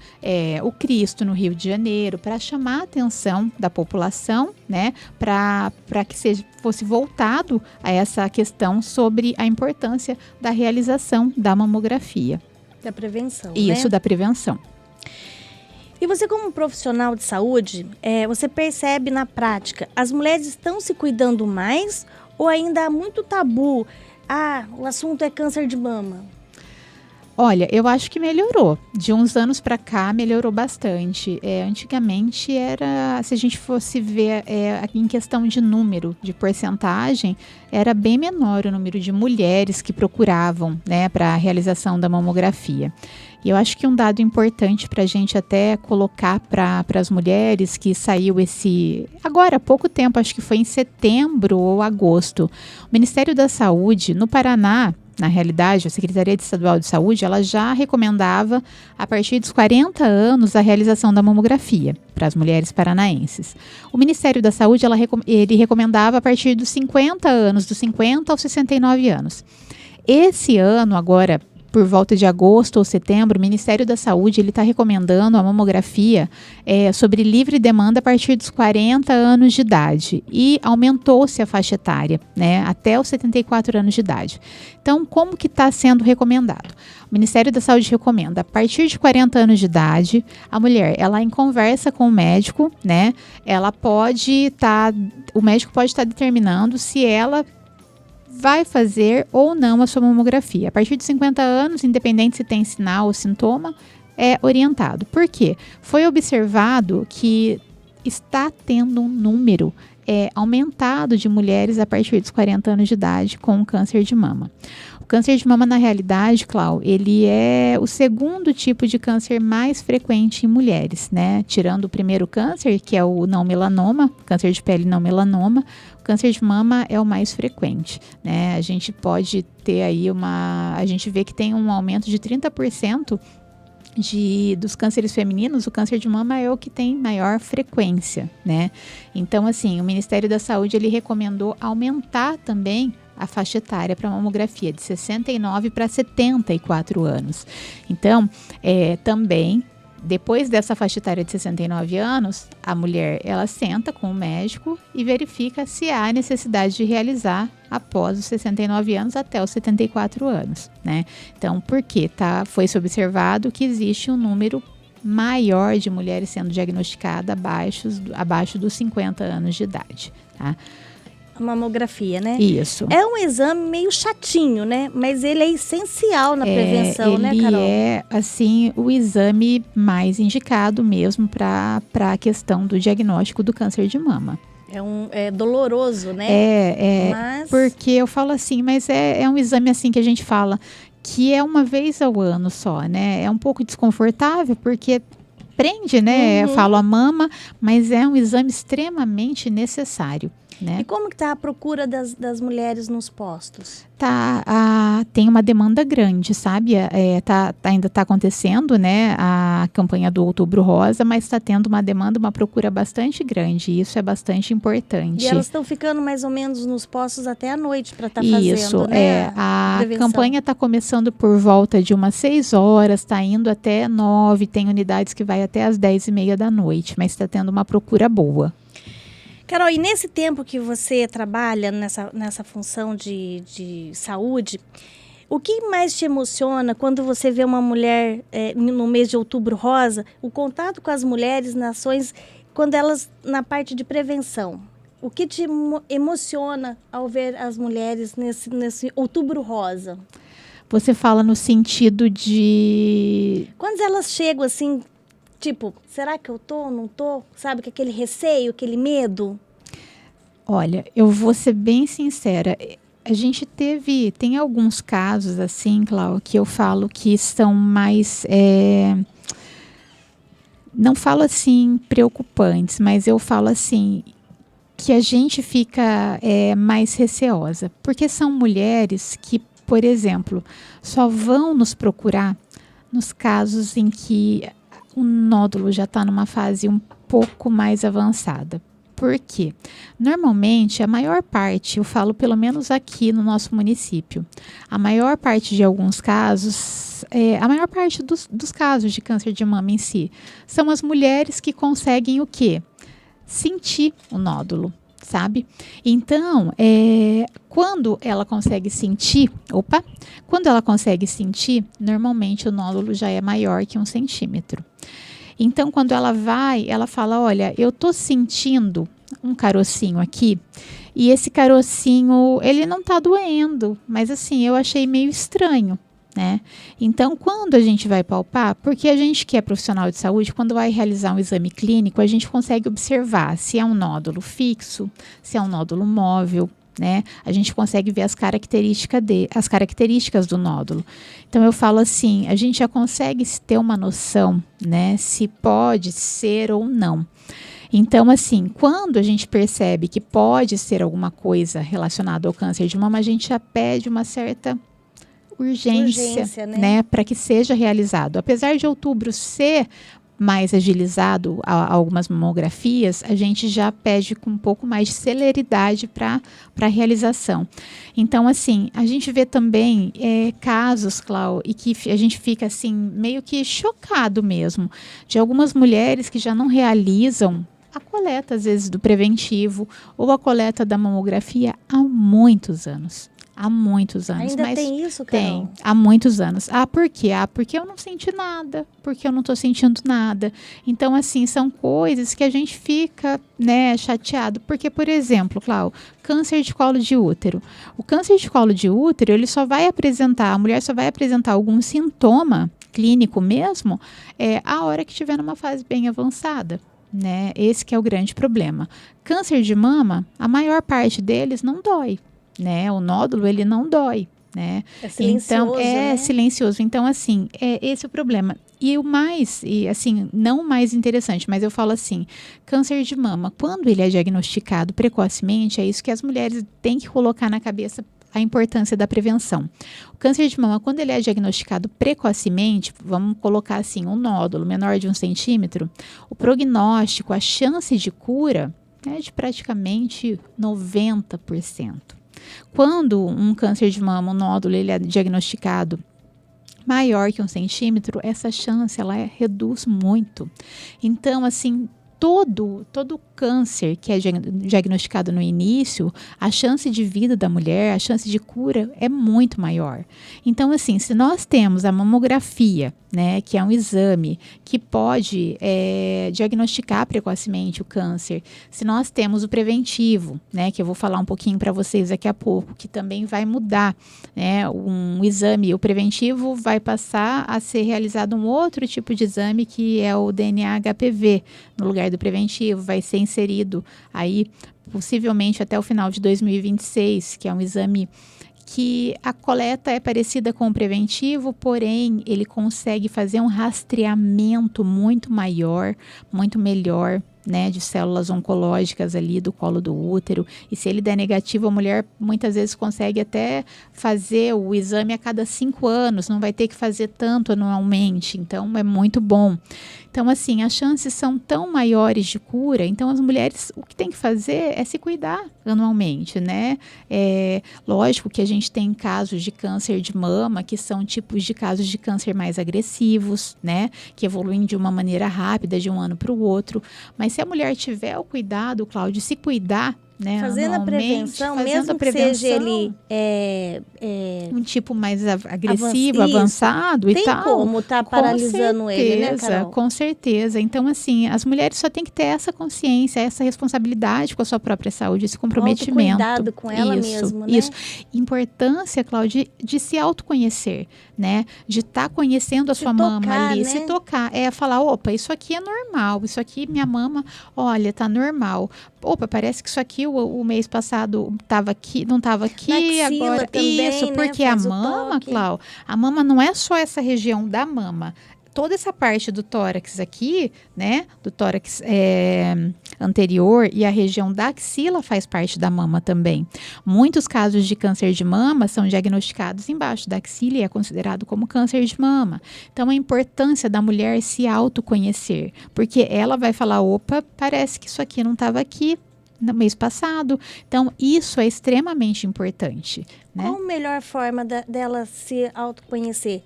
o Cristo no Rio de Janeiro, para chamar a atenção da população, né? Para que fosse voltado a essa questão sobre a importância da realização da mamografia. Da prevenção, Isso, né? Da prevenção. E você, como profissional de saúde, você percebe na prática, as mulheres estão se cuidando mais ou ainda há muito tabu? O assunto é câncer de mama. Olha, eu acho que melhorou. De uns anos para cá, melhorou bastante. Antigamente se a gente fosse ver em questão de número, de porcentagem, era bem menor o número de mulheres que procuravam, né, para a realização da mamografia. E eu acho que um dado importante para a gente até colocar para as mulheres, que saiu agora há pouco tempo, acho que foi em setembro ou agosto, o Ministério da Saúde, no Paraná, na realidade, a Secretaria Estadual de Saúde, ela já recomendava, a partir dos 40 anos, a realização da mamografia para as mulheres paranaenses. O Ministério da Saúde, ele recomendava a partir dos 50 anos, dos 50 aos 69 anos. Esse ano, agora, por volta de agosto ou setembro, o Ministério da Saúde está recomendando a mamografia sobre livre demanda a partir dos 40 anos de idade, e aumentou-se a faixa etária, né, até os 74 anos de idade. Então, como que está sendo recomendado? O Ministério da Saúde recomenda, a partir de 40 anos de idade, a mulher, ela em conversa com o médico, né, o médico pode estar determinando se ela vai fazer ou não a sua mamografia. A partir de 50 anos, independente se tem sinal ou sintoma, é orientado. Por quê? Foi observado que está tendo um número aumentado de mulheres a partir dos 40 anos de idade com câncer de mama. O câncer de mama, na realidade, Clau, ele é o segundo tipo de câncer mais frequente em mulheres, né? Tirando o primeiro câncer, que é o não melanoma, câncer de pele não melanoma, o câncer de mama é o mais frequente, né? A gente pode ter aí a gente vê que tem um aumento de 30% dos cânceres femininos. O câncer de mama é o que tem maior frequência, né? Então, assim, o Ministério da Saúde, ele recomendou aumentar também a faixa etária para mamografia de 69 para 74 anos. Então, também, depois dessa faixa etária de 69 anos, a mulher, ela senta com o médico e verifica se há necessidade de realizar após os 69 anos até os 74 anos, né? Então, por quê? Foi-se observado que existe um número maior de mulheres sendo diagnosticadas abaixo dos 50 anos de idade, tá? A mamografia, né? Isso. É um exame meio chatinho, né? Mas ele é essencial na prevenção, né, Carol? Ele é, assim, o exame mais indicado mesmo para a questão do diagnóstico do câncer de mama. É doloroso, né? Mas... Porque eu falo assim, mas é um exame assim que a gente fala que é uma vez ao ano só, né? É um pouco desconfortável porque prende, né? Eu falo a mama, mas é um exame extremamente necessário, né? E como que está a procura das mulheres nos postos? Tem uma demanda grande, sabe? Ainda está acontecendo, né, a campanha do Outubro Rosa, mas está tendo uma demanda, uma procura bastante grande, e isso é bastante importante. E elas estão ficando mais ou menos nos postos até à noite para estar fazendo, isso, né? A campanha está começando por volta de umas 6 horas, está indo até 9, tem unidades que vai até as 10h30 da noite, mas está tendo uma procura boa. Carol, e nesse tempo que você trabalha nessa função de saúde, O que mais te emociona quando você vê uma mulher no mês de Outubro Rosa, o contato com as mulheres nas ações, quando elas na parte de prevenção? O que te emociona ao ver as mulheres nesse Outubro Rosa? Você fala no sentido de... Quando elas chegam assim, tipo, será que eu tô, não tô? Sabe, que aquele receio, aquele medo? Olha, eu vou ser bem sincera. A gente tem alguns casos assim, Cláudia, que eu falo que são mais... não falo assim preocupantes, mas eu falo assim... que a gente fica mais receosa. Porque são mulheres que, por exemplo, só vão nos procurar nos casos em que o nódulo já está numa fase um pouco mais avançada. Por quê? Normalmente, a maior parte, eu falo pelo menos aqui no nosso município, a maior parte de alguns casos, a maior parte dos casos de câncer de mama em si, são as mulheres que conseguem o quê? Sentir o nódulo, sabe? Então, quando ela consegue sentir, normalmente o nódulo já é maior que 1 centímetro. Então, quando ela vai, ela fala, olha, eu tô sentindo um carocinho aqui, e esse carocinho, ele não tá doendo, mas assim, eu achei meio estranho. Né? Então, quando a gente vai palpar, porque a gente que é profissional de saúde, quando vai realizar um exame clínico, a gente consegue observar se é um nódulo fixo, se é um nódulo móvel, né? A gente consegue ver as características do nódulo. Então, eu falo assim, a gente já consegue ter uma noção, né, se pode ser ou não. Então, assim, quando a gente percebe que pode ser alguma coisa relacionada ao câncer de mama, a gente já pede uma certa urgência, né, para que seja realizado. Apesar de outubro ser mais agilizado a algumas mamografias, a gente já pede com um pouco mais de celeridade para a realização. Então, assim, a gente vê também casos, Cláudia, e que a gente fica assim meio que chocado mesmo, de algumas mulheres que já não realizam a coleta, às vezes, do preventivo ou a coleta da mamografia há muitos anos. Há muitos anos. Ainda tem isso, Carol? Tem, há muitos anos. Por quê? Porque eu não senti nada, porque eu não estou sentindo nada. Então, assim, são coisas que a gente fica, né, chateado. Porque, por exemplo, Cláudia, câncer de colo de útero. O câncer de colo de útero, ele só vai apresentar, a mulher só vai apresentar algum sintoma clínico mesmo, a hora que estiver numa fase bem avançada. Né? Esse que é o grande problema. Câncer de mama, a maior parte deles não dói. Né? O nódulo, ele não dói, né? É silencioso, então, né? silencioso. Então, assim, esse é o problema. E o mais, assim, não o mais interessante, mas eu falo assim, câncer de mama, quando ele é diagnosticado precocemente, é isso que as mulheres têm que colocar na cabeça, a importância da prevenção. O câncer de mama, quando ele é diagnosticado precocemente, vamos colocar assim, um nódulo menor de 1 centímetro, o prognóstico, a chance de cura é de praticamente 90%. Quando um câncer de mama, um nódulo, ele é diagnosticado maior que 1 centímetro, essa chance ela reduz muito. Então, assim, todo câncer que é diagnosticado no início, a chance de vida da mulher, a chance de cura é muito maior. Então, assim, se nós temos a mamografia, né, que é um exame que pode diagnosticar precocemente o câncer, se nós temos o preventivo, né, que eu vou falar um pouquinho para vocês daqui a pouco, que também vai mudar, né, um exame, o preventivo vai passar a ser realizado um outro tipo de exame que é o DNA HPV, no lugar do preventivo, vai ser inserido aí possivelmente até o final de 2026, que é um exame que a coleta é parecida com o preventivo, porém ele consegue fazer um rastreamento muito maior, muito melhor, né, de células oncológicas ali do colo do útero, e se ele der negativo, a mulher muitas vezes consegue até fazer o exame a cada 5 anos, não vai ter que fazer tanto anualmente, então é muito bom. Então, assim, as chances são tão maiores de cura, então as mulheres, o que tem que fazer é se cuidar anualmente, né? Lógico que a gente tem casos de câncer de mama, que são tipos de casos de câncer mais agressivos, né? Que evoluem de uma maneira rápida, de um ano para o outro, mas se a mulher tiver o cuidado, Cláudia, de se cuidar, né? Fazendo a prevenção, mesmo que seja ele um tipo mais agressivo, avançado e tal. Tem como tá paralisando ele, né, Carol? Com certeza. Então, assim, as mulheres só têm que ter essa consciência, essa responsabilidade com a sua própria saúde, esse comprometimento. Cuidado com ela mesmo, né? Isso. Importância, Cláudia, de se autoconhecer, né? De estar conhecendo a sua mama ali, né? se tocar. Falar, opa, isso aqui é normal, isso aqui minha mama, olha, tá normal. Opa, parece que isso aqui o mês passado tava aqui, não estava aqui, agora também, isso, porque né? a mama, Clau, a mama não é só essa região da mama. Toda essa parte do tórax aqui, né, do tórax anterior e a região da axila faz parte da mama também. Muitos casos de câncer de mama são diagnosticados embaixo da axila e é considerado como câncer de mama. Então, a importância da mulher se autoconhecer, porque ela vai falar, opa, parece que isso aqui não estava aqui no mês passado. Então, isso é extremamente importante, né? Qual a melhor forma dela se autoconhecer?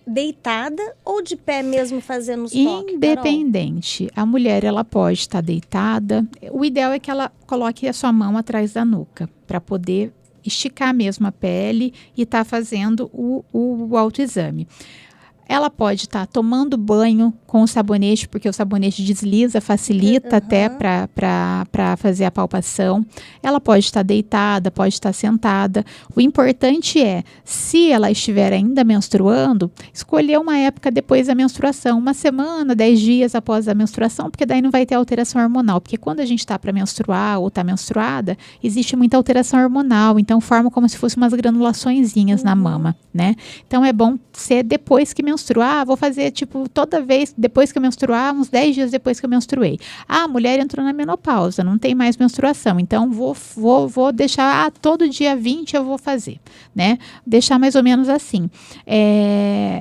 Deitada ou de pé mesmo fazendo os toques? Independente. Carol? A mulher, ela pode estar deitada. O ideal é que ela coloque a sua mão atrás da nuca para poder esticar mesmo a pele e estar fazendo o autoexame. Ela pode estar tomando banho com o sabonete, porque o sabonete desliza, facilita até para fazer a palpação. Ela pode estar deitada, pode estar sentada. O importante é, se ela estiver ainda menstruando, escolher uma época depois da menstruação, 1 semana, 10 dias após a menstruação, porque daí não vai ter alteração hormonal. Porque quando a gente está para menstruar ou está menstruada, existe muita alteração hormonal, então forma como se fossem umas granulaçõezinhas na mama, né? Então é bom ser depois que menstruar. Vou fazer, tipo, toda vez, depois que eu menstruar, uns 10 dias depois que eu menstruei. A mulher entrou na menopausa, não tem mais menstruação, então vou deixar, todo dia 20 eu vou fazer, né? Deixar mais ou menos assim.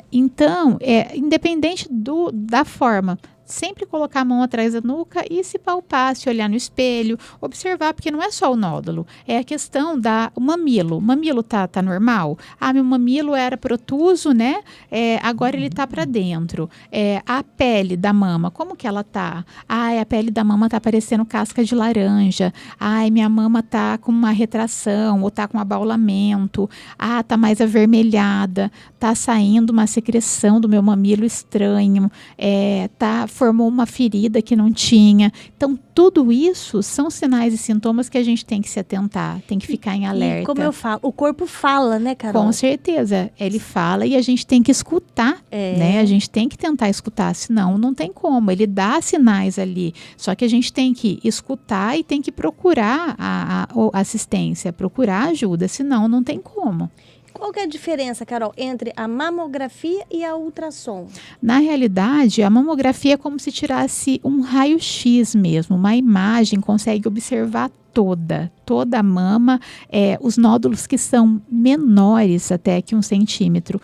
Então, independente da forma, sempre colocar a mão atrás da nuca e se palpar, se olhar no espelho, observar, porque não é só o nódulo, é a questão o mamilo. O mamilo tá normal? Meu mamilo era protuso, né? Agora ele tá para dentro. A pele da mama, como que ela tá? A pele da mama tá parecendo casca de laranja. Minha mama tá com uma retração ou tá com abaulamento. Tá mais avermelhada. Tá saindo uma secreção do meu mamilo estranho. Formou uma ferida que não tinha. Então, tudo isso são sinais e sintomas que a gente tem que se atentar, tem que ficar em alerta. E como eu falo, o corpo fala, né, Carol? Com certeza, ele fala e a gente tem que escutar, né? A gente tem que tentar escutar, senão não tem como. Ele dá sinais ali, só que a gente tem que escutar e tem que procurar a assistência, procurar ajuda, senão não tem como. Qual que é a diferença, Carol, entre a mamografia e a ultrassom? Na realidade, a mamografia é como se tirasse um raio-x mesmo, uma imagem, consegue observar toda a mama, os nódulos que são menores até que 1 centímetro.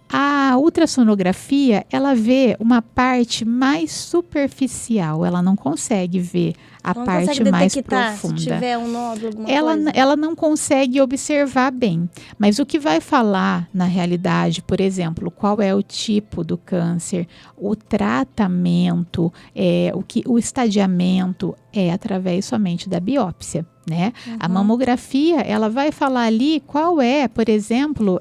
A ultrassonografia, ela vê uma parte mais superficial, ela não consegue ver a parte mais profunda. Se tiver um nódulo, alguma coisa. Ela não consegue observar bem. Mas o que vai falar, na realidade, por exemplo, qual é o tipo do câncer, o tratamento, o estadiamento é através somente da biópsia, né? A mamografia, ela vai falar ali qual é, por exemplo,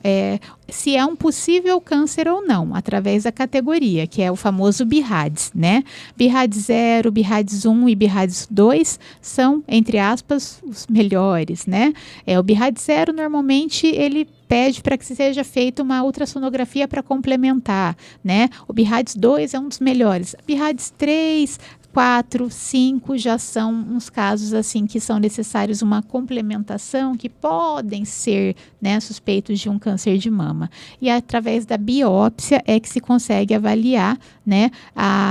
se é um possível câncer ou não, através da categoria, que é o famoso BIRADS, né? BIRADS 0, BIRADS 1 e BIRADS 2 são, entre aspas, os melhores, né? O BIRADS 0, normalmente, ele pede para que seja feita uma ultrassonografia para complementar, né? O BIRADS 2 é um dos melhores. BIRADS 3, 4, 5 já são uns casos assim que são necessários uma complementação que podem ser, né, suspeitos de um câncer de mama. E através da biópsia é que se consegue avaliar, né,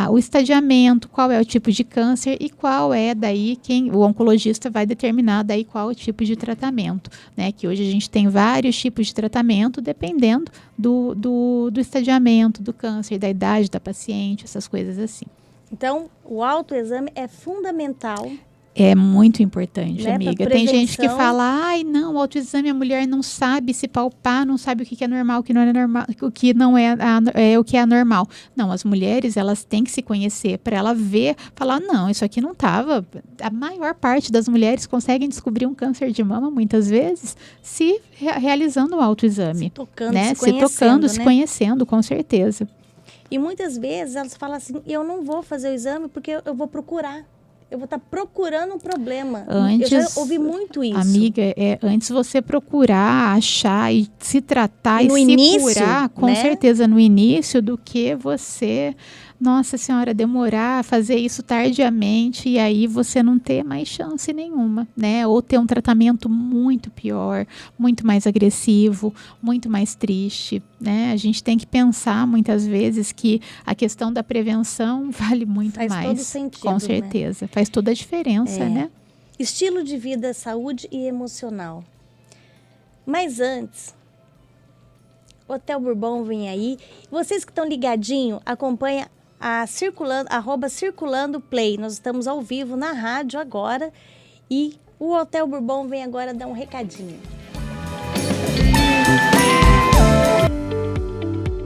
o estadiamento, qual é o tipo de câncer e qual é daí o oncologista vai determinar daí qual é o tipo de tratamento, né, que hoje a gente tem vários tipos de tratamento dependendo do estadiamento do câncer, da idade da paciente, essas coisas assim. Então, o autoexame é fundamental É muito importante, né, amiga. Tem gente que fala, ai, não, o autoexame a mulher não sabe se palpar, não sabe o que é normal, o que não é normal, o que não é o que é anormal. Não, as mulheres, elas têm que se conhecer para ela ver, falar, não, isso aqui não estava. A maior parte das mulheres conseguem descobrir um câncer de mama, muitas vezes, se realizando o autoexame. Se tocando, né? Se conhecendo, com certeza. E muitas vezes elas falam assim, eu não vou fazer o exame porque eu vou procurar. Eu vou estar procurando um problema. Antes, eu já ouvi muito isso. Amiga, antes você procurar, achar e se tratar e se curar, com certeza no início, do que você, nossa senhora, demorar a fazer isso tardiamente e aí você não ter mais chance nenhuma, né? Ou ter um tratamento muito pior, muito mais agressivo, muito mais triste, né? A gente tem que pensar muitas vezes que a questão da prevenção vale muito mais. Faz todo sentido, com certeza. Né? Faz toda a diferença, né? Estilo de vida, saúde e emocional. Mas antes, Hotel Bourbon vem aí. Vocês que estão ligadinho, acompanha a @Circulando Play. Nós estamos ao vivo na rádio agora e o Hotel Bourbon vem agora dar um recadinho.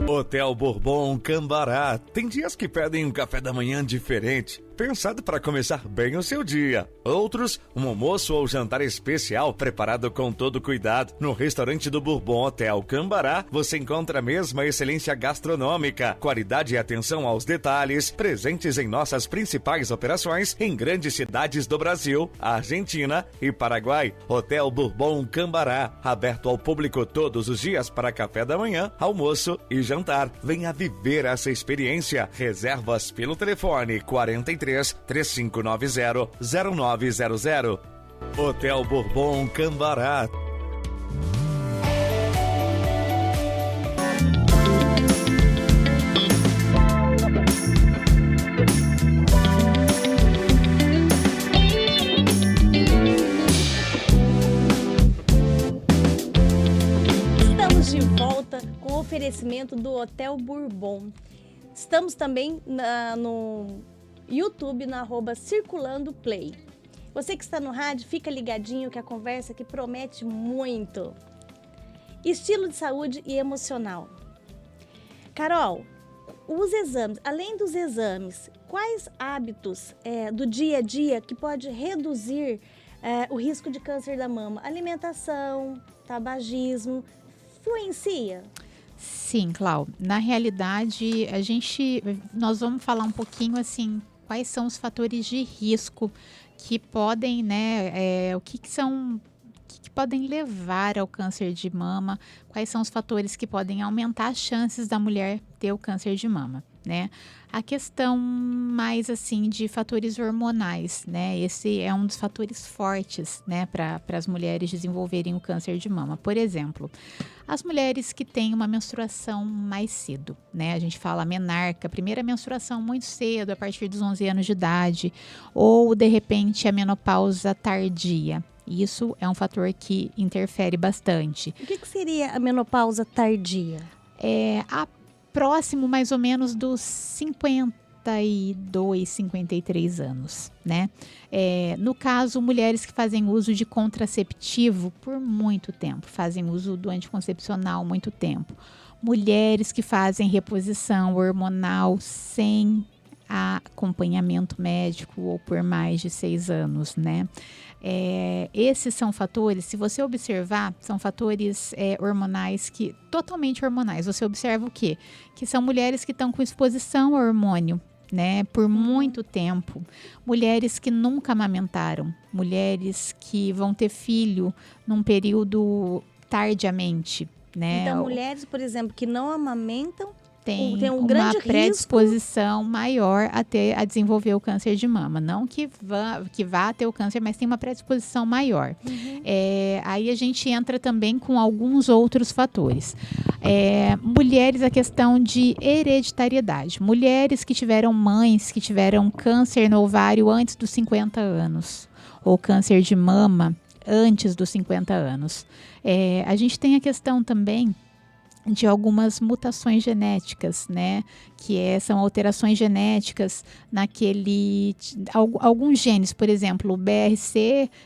Hotel Bourbon Cambará. Tem dias que pedem um café da manhã diferente, pensado para começar bem o seu dia. Outros, um almoço ou jantar especial preparado com todo cuidado. No restaurante do Bourbon Hotel Cambará, você encontra a mesma excelência gastronômica, qualidade e atenção aos detalhes, presentes em nossas principais operações em grandes cidades do Brasil, Argentina e Paraguai. Hotel Bourbon Cambará, aberto ao público todos os dias para café da manhã, almoço e jantar. Venha viver essa experiência. Reservas pelo telefone 43 3590 0900. Hotel Bourbon Cambará. Estamos de volta com o oferecimento do Hotel Bourbon. Estamos também no YouTube, na @Circulando Play. Você que está no rádio, fica ligadinho que a conversa aqui promete muito. Estilo de saúde e emocional. Carol, os exames, além dos exames, quais hábitos do dia a dia que pode reduzir o risco de câncer da mama? Alimentação, tabagismo, influencia? Sim, Clau. Na realidade, nós vamos falar um pouquinho assim, quais são os fatores de risco que podem, né, o que podem levar ao câncer de mama, quais são os fatores que podem aumentar as chances da mulher ter o câncer de mama, né? A questão mais assim de fatores hormonais, né? Esse é um dos fatores fortes, né, para as mulheres desenvolverem o câncer de mama. Por exemplo, as mulheres que têm uma menstruação mais cedo, né? A gente fala menarca, primeira menstruação muito cedo, a partir dos 11 anos de idade, ou de repente a menopausa tardia. Isso é um fator que interfere bastante. O que seria a menopausa tardia? Próximo mais ou menos dos 52, 53 anos, né? No caso, mulheres que fazem uso de contraceptivo por muito tempo, fazem uso do anticoncepcional muito tempo. Mulheres que fazem reposição hormonal sem acompanhamento médico ou por mais de 6 anos, né? Esses são fatores, se você observar, são fatores hormonais totalmente hormonais. Você observa o quê? Que são mulheres que estão com exposição ao hormônio, né, por muito tempo. Mulheres que nunca amamentaram, mulheres que vão ter filho num período tardiamente, né? Então, mulheres, por exemplo, que não amamentam, tem um grande uma predisposição maior a desenvolver o câncer de mama. Não que vá ter o câncer, mas tem uma predisposição maior. Uhum. Aí a gente entra também com alguns outros fatores. Mulheres, a questão de hereditariedade. Mulheres que tiveram mães que tiveram câncer no ovário antes dos 50 anos. Ou câncer de mama antes dos 50 anos. A gente tem a questão também de algumas mutações genéticas, né? São alterações genéticas alguns genes, por exemplo, o BRCA1,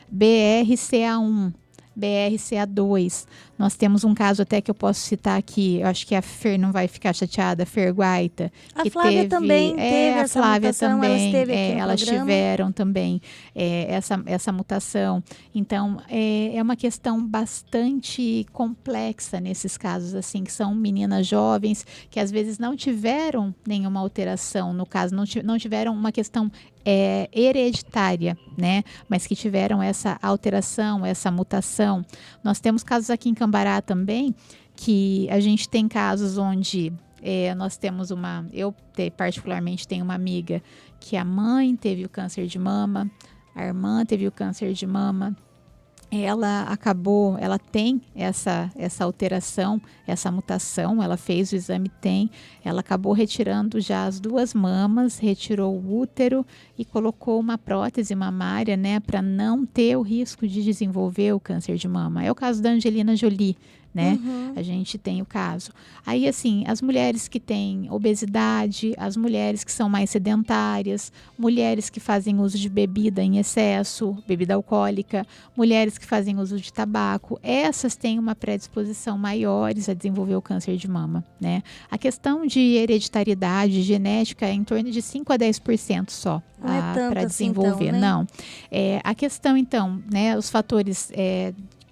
BRCA2. Nós temos um caso até que eu posso citar aqui, eu acho que a Fer não vai ficar chateada, a Fer Guaita. A Flávia também teve essa mutação, também, ela esteve aqui no elas programa. tiveram também essa mutação. Então, é uma questão bastante complexa nesses casos, assim, que são meninas jovens que às vezes não tiveram nenhuma alteração, no caso, não tiveram uma questão hereditária, né? Mas que tiveram essa alteração, essa mutação. Nós temos casos aqui em Cambará também, que a gente tem casos onde nós temos eu particularmente tenho uma amiga que a mãe teve o câncer de mama, a irmã teve o câncer de mama, ela tem essa alteração, essa mutação, ela fez o exame, ela acabou retirando já as 2 mamas, retirou o útero e colocou uma prótese mamária, né, para não ter o risco de desenvolver o câncer de mama. É o caso da Angelina Jolie, né? A gente tem o caso. Aí, assim, as mulheres que têm obesidade, as mulheres que são mais sedentárias, mulheres que fazem uso de bebida em excesso, bebida alcoólica, mulheres que fazem uso de tabaco, essas têm uma predisposição maiores a desenvolver o câncer de mama, né? A questão de hereditariedade genética é em torno de 5 a 10% só para desenvolver. Então, né? Não. A questão, então, né, os fatores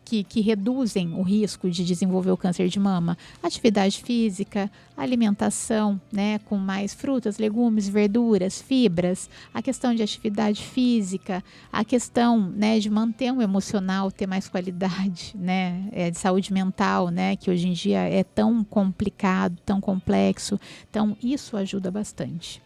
que reduzem o risco de desenvolver o câncer de mama: atividade física, alimentação, né, com mais frutas, legumes, verduras, fibras, a questão de atividade física, a questão, né, de manter um emocional, ter mais qualidade, né, de saúde mental, né, que hoje em dia é tão complicado, tão complexo. Então, isso ajuda bastante.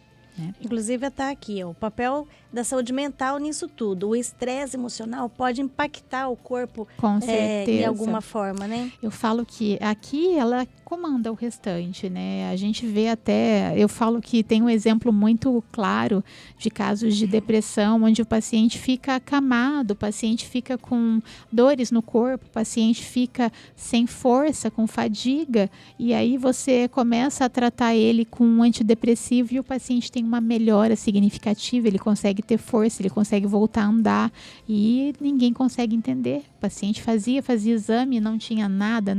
Inclusive está aqui, o papel da saúde mental nisso tudo. O estresse emocional pode impactar o corpo com certeza, de alguma forma, né? Eu falo que aqui ela comanda o restante, né? A gente vê até, eu falo que tem um exemplo muito claro de casos de depressão, onde o paciente fica acamado, o paciente fica com dores no corpo, o paciente fica sem força, com fadiga, e aí você começa a tratar ele com um antidepressivo e o paciente tem uma melhora significativa, ele consegue ter força, ele consegue voltar a andar e ninguém consegue entender. O paciente fazia exame, não tinha nada.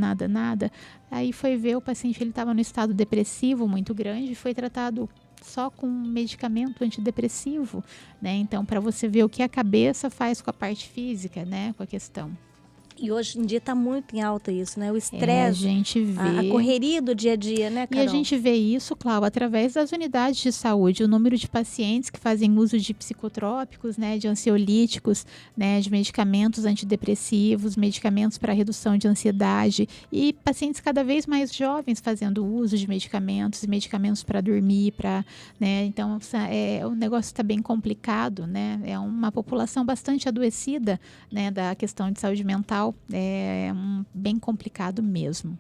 Aí foi ver, o paciente estava no estado depressivo muito grande e foi tratado só com medicamento antidepressivo, né? Então, para você ver o que a cabeça faz com a parte física, né? Com a questão. E hoje em dia está muito em alta isso, né? O estresse, a gente vê a correria do dia a dia, né, Carol? E a gente vê isso, Cláudia, através das unidades de saúde, o número de pacientes que fazem uso de psicotrópicos, né, de ansiolíticos, né, de medicamentos antidepressivos, medicamentos para redução de ansiedade e pacientes cada vez mais jovens fazendo uso de medicamentos e medicamentos para dormir, né? Então, o negócio está bem complicado, né? É uma população bastante adoecida, né, da questão de saúde mental. Bem complicado mesmo.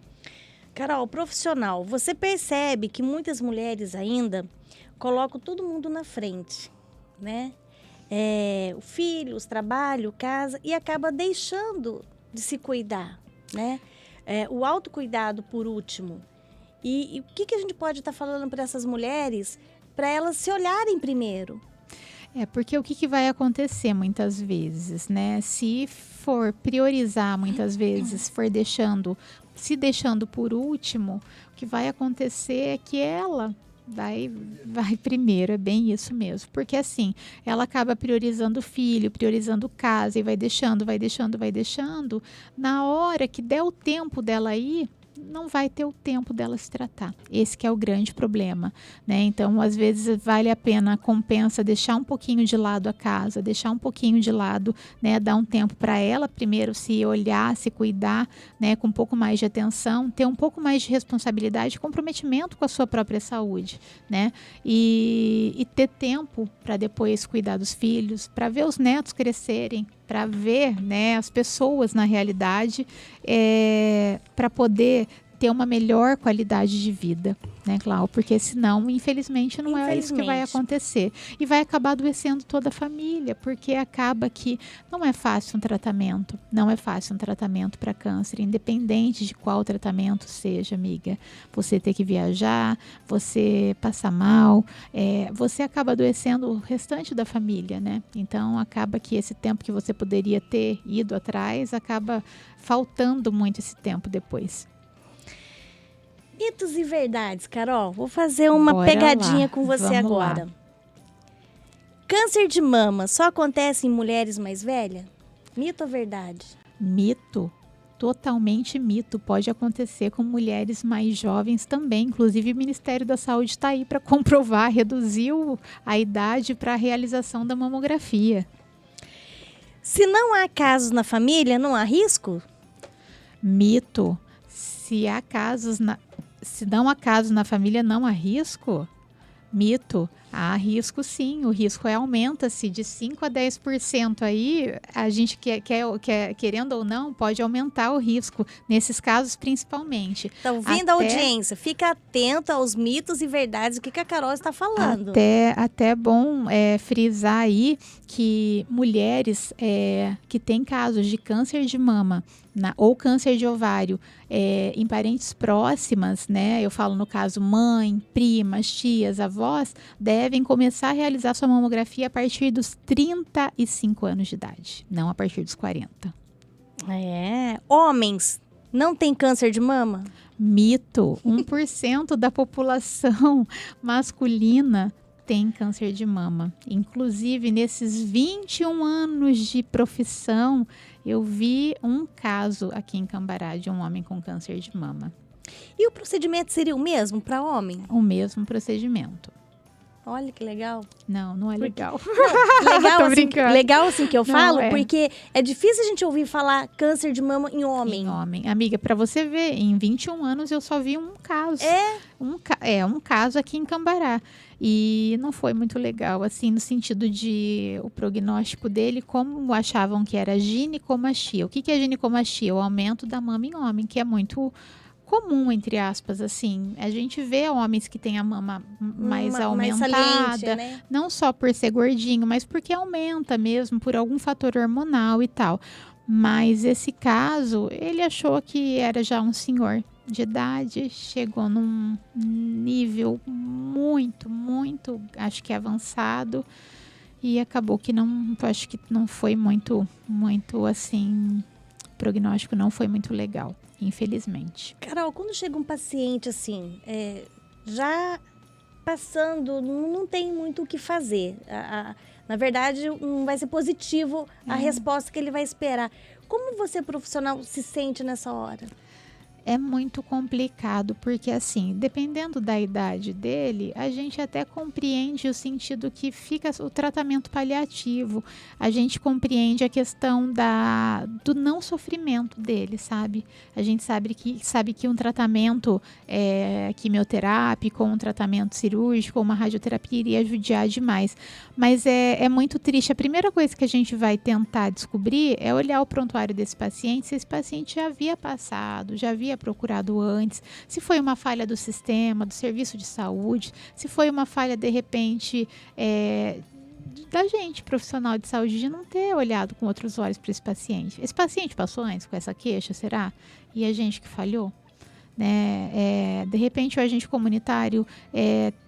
Carol, profissional, você percebe que muitas mulheres ainda colocam todo mundo na frente, né? O filho, os trabalhos, casa, e acaba deixando de se cuidar, né? O autocuidado por último. E o que a gente pode estar falando para essas mulheres, para elas se olharem primeiro? Porque o que vai acontecer muitas vezes, né? Se for priorizar muitas vezes, se deixando por último, o que vai acontecer é que ela vai primeiro, é bem isso mesmo. Porque assim, ela acaba priorizando o filho, priorizando casa e vai deixando. Na hora que der o tempo dela ir, não vai ter o tempo dela se tratar. Esse que é o grande problema, né? Então, às vezes, vale a pena, compensa deixar um pouquinho de lado a casa, deixar um pouquinho de lado, né? Dar um tempo para ela primeiro se olhar, se cuidar, né? Com um pouco mais de atenção, ter um pouco mais de responsabilidade e comprometimento com a sua própria saúde, né? E ter tempo para depois cuidar dos filhos, para ver os netos crescerem, para ver, né, as pessoas na realidade, para poder ter uma melhor qualidade de vida, né, Clau? Porque senão, infelizmente, não é isso que vai acontecer. E vai acabar adoecendo toda a família, porque acaba que não é fácil um tratamento. Não é fácil um tratamento para câncer, independente de qual tratamento seja, amiga. Você ter que viajar, você passar mal, você acaba adoecendo o restante da família, né? Então, acaba que esse tempo que você poderia ter ido atrás, acaba faltando muito esse tempo depois. Mitos e verdades, Carol. Vou fazer uma Bora pegadinha lá. com você Vamos agora. lá. Câncer de mama só acontece em mulheres mais velhas? Mito ou verdade? Mito. Totalmente mito. Pode acontecer com mulheres mais jovens também. Inclusive, o Ministério da Saúde está aí para comprovar, reduziu a idade para a realização da mamografia. Se não há casos na família, não há risco? Mito. Se não há casos na família, não há risco? Mito. Há risco sim, o risco aumenta-se de 5% a 10%. Aí a gente querendo ou não, pode aumentar o risco, nesses casos principalmente. Então, vindo a audiência, fica atento aos mitos e verdades, o que a Carol está falando. Até bom frisar aí que mulheres que têm casos de câncer de mama ou câncer de ovário em parentes próximas, né? Eu falo no caso mãe, primas, tias, avós, devem começar a realizar sua mamografia a partir dos 35 anos de idade, não a partir dos 40. Homens não têm câncer de mama? Mito. 1% da população masculina tem câncer de mama. Inclusive, nesses 21 anos de profissão, eu vi um caso aqui em Cambará de um homem com câncer de mama. E o procedimento seria o mesmo para homem? O mesmo procedimento. Olha que legal. Não é legal. Legal assim que eu falo, é. porque é difícil a gente ouvir falar câncer de mama em homem. Amiga, para você ver, em 21 anos eu só vi um caso. Um caso aqui em Cambará. E não foi muito legal, assim, no sentido de o prognóstico dele, como achavam que era ginecomastia. O que é ginecomastia? O aumento da mama em homem, que é muito comum, entre aspas, assim. A gente vê homens que têm a mama mais aumentada, mais saliente, né? Não só por ser gordinho, mas porque aumenta mesmo, por algum fator hormonal e tal. Mas esse caso, ele achou que era já um senhor de idade, chegou num nível muito, acho que avançado, e acabou que acho que não foi muito assim, o prognóstico não foi muito legal, infelizmente. Carol, quando chega um paciente assim, já passando, não tem muito o que fazer, na verdade não vai ser positivo a resposta que ele vai esperar. Como você, profissional, se sente nessa hora? É muito complicado, porque assim, dependendo da idade dele, a gente até compreende o sentido que fica o tratamento paliativo, a gente compreende a questão do não sofrimento dele, sabe? A gente sabe que um tratamento quimioterápico, um tratamento cirúrgico, uma radioterapia iria judiar demais, mas é muito triste. A primeira coisa que a gente vai tentar descobrir é olhar o prontuário desse paciente, se esse paciente já havia passado, já havia procurado antes, se foi uma falha do sistema, do serviço de saúde, se foi uma falha, de repente, da gente, profissional de saúde, de não ter olhado com outros olhos para esse paciente. Esse paciente passou antes com essa queixa, será? E a gente que falhou? Né? De repente o agente comunitário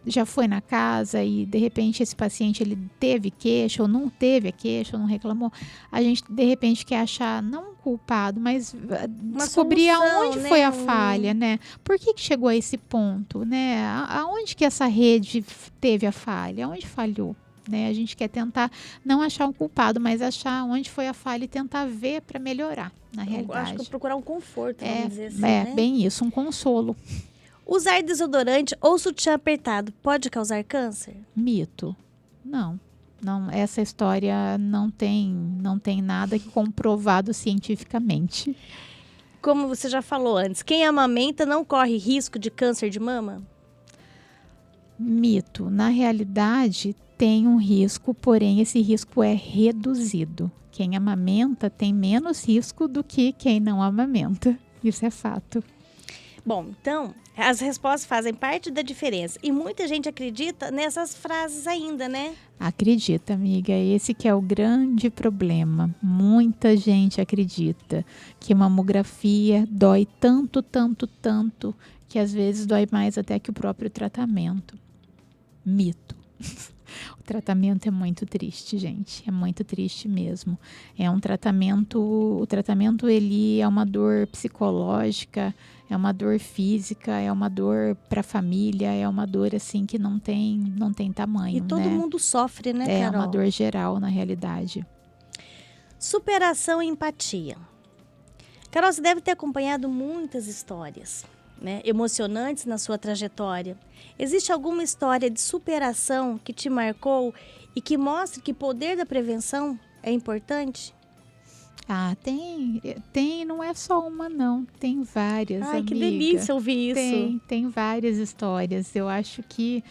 já foi na casa e de repente esse paciente ele teve queixa ou não teve a queixa ou não reclamou, a gente de repente quer achar não um culpado, mas descobrir aonde foi a falha, né? Por que chegou a esse ponto, né? Aonde que essa rede teve a falha, aonde falhou? Né? A gente quer tentar não achar um culpado, mas achar onde foi a falha e tentar ver para melhorar, na realidade. Acho que procurar um conforto, vamos dizer assim, né? Bem isso, um consolo. Usar desodorante ou sutiã apertado pode causar câncer? Mito. Não, essa história não tem nada comprovado cientificamente. Como você já falou antes, quem amamenta não corre risco de câncer de mama? Mito. Na realidade, tem um risco, porém esse risco é reduzido. Quem amamenta tem menos risco do que quem não amamenta. Isso é fato. Bom, então, as respostas fazem parte da diferença. E muita gente acredita nessas frases ainda, né? Acredita, amiga, esse que é o grande problema. Muita gente acredita que mamografia dói tanto, tanto, tanto, que às vezes dói mais até que o próprio tratamento. Mito. O tratamento é muito triste, gente. É muito triste mesmo. É um tratamento, o tratamento ele é uma dor psicológica, é uma dor física, é uma dor para a família, é uma dor assim que não tem tamanho, E todo mundo sofre, né, É Carol? uma dor geral na realidade. Superação e empatia. Carol, você deve ter acompanhado muitas histórias, né, emocionantes na sua trajetória. Existe alguma história de superação que te marcou e que mostre que o poder da prevenção é importante? Ah, tem, não é só uma não, tem várias, Ai, amiga. que delícia ouvir isso. Tem várias histórias. Eu acho que,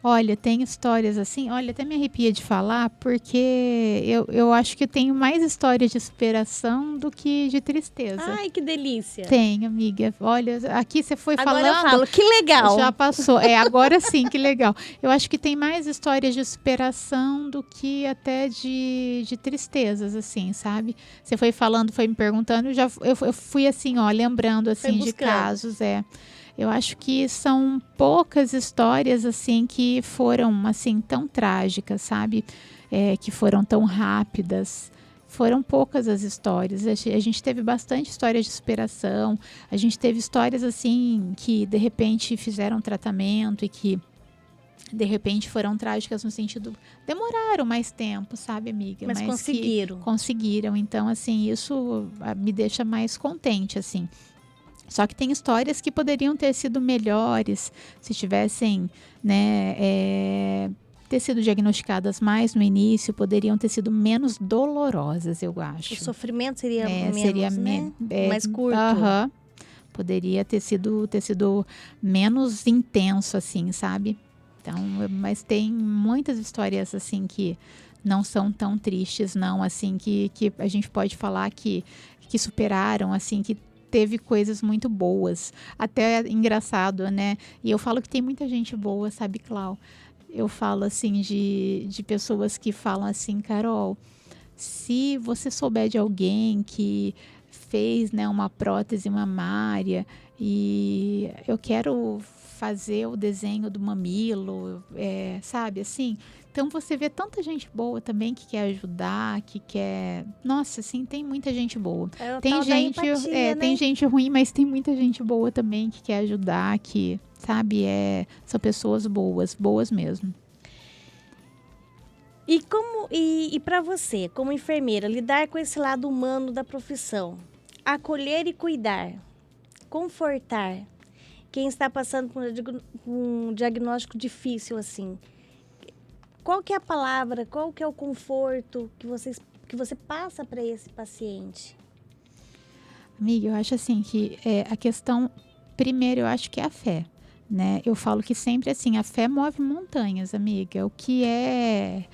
olha, tem histórias assim, olha, até me arrepia de falar, porque eu acho que tenho mais histórias de superação do que de tristeza. Ai, que delícia. Tem, amiga. Olha, aqui você foi Agora falando. eu falo, que legal. Já passou. Agora sim, que legal. Eu acho que tem mais histórias de superação do que até de tristezas, assim, sabe? Você foi falando, foi me perguntando, eu fui assim, ó, lembrando, assim, de casos, Eu acho que são poucas histórias, assim, que foram, assim, tão trágicas, sabe? Que foram tão rápidas. Foram poucas as histórias. A gente teve bastante histórias de superação. A gente teve histórias, assim, que, de repente, fizeram tratamento e que, de repente, foram trágicas no sentido... Demoraram mais tempo, sabe, amiga? Mas conseguiram. Conseguiram. Então, assim, isso me deixa mais contente, assim. Só que tem histórias que poderiam ter sido melhores se tivessem, né, ter sido diagnosticadas mais no início, poderiam ter sido menos dolorosas, eu acho. O sofrimento seria mais curto. Poderia ter sido menos intenso, assim, sabe? Então, mas tem muitas histórias, assim, que não são tão tristes, não, assim, que a gente pode falar que superaram, assim, que teve coisas muito boas, até engraçado, né? E eu falo que tem muita gente boa, sabe, Clau? Eu falo, assim, de pessoas que falam assim, Carol, se você souber de alguém que fez, né, uma prótese mamária e eu quero fazer o desenho do mamilo, sabe, assim. Então você vê tanta gente boa também que quer ajudar, que quer... Nossa, assim, tem muita gente boa. Tem gente, empatia, né? Tem gente ruim, mas tem muita gente boa também que quer ajudar, que, sabe, são pessoas boas mesmo. E para você, como enfermeira, lidar com esse lado humano da profissão, acolher e cuidar, confortar quem está passando por um diagnóstico difícil assim, qual que é a palavra, qual que é o conforto que você passa para esse paciente? Amiga, eu acho assim que a questão, primeiro, eu acho que é a fé, né? Eu falo que sempre assim, a fé move montanhas, amiga. O que é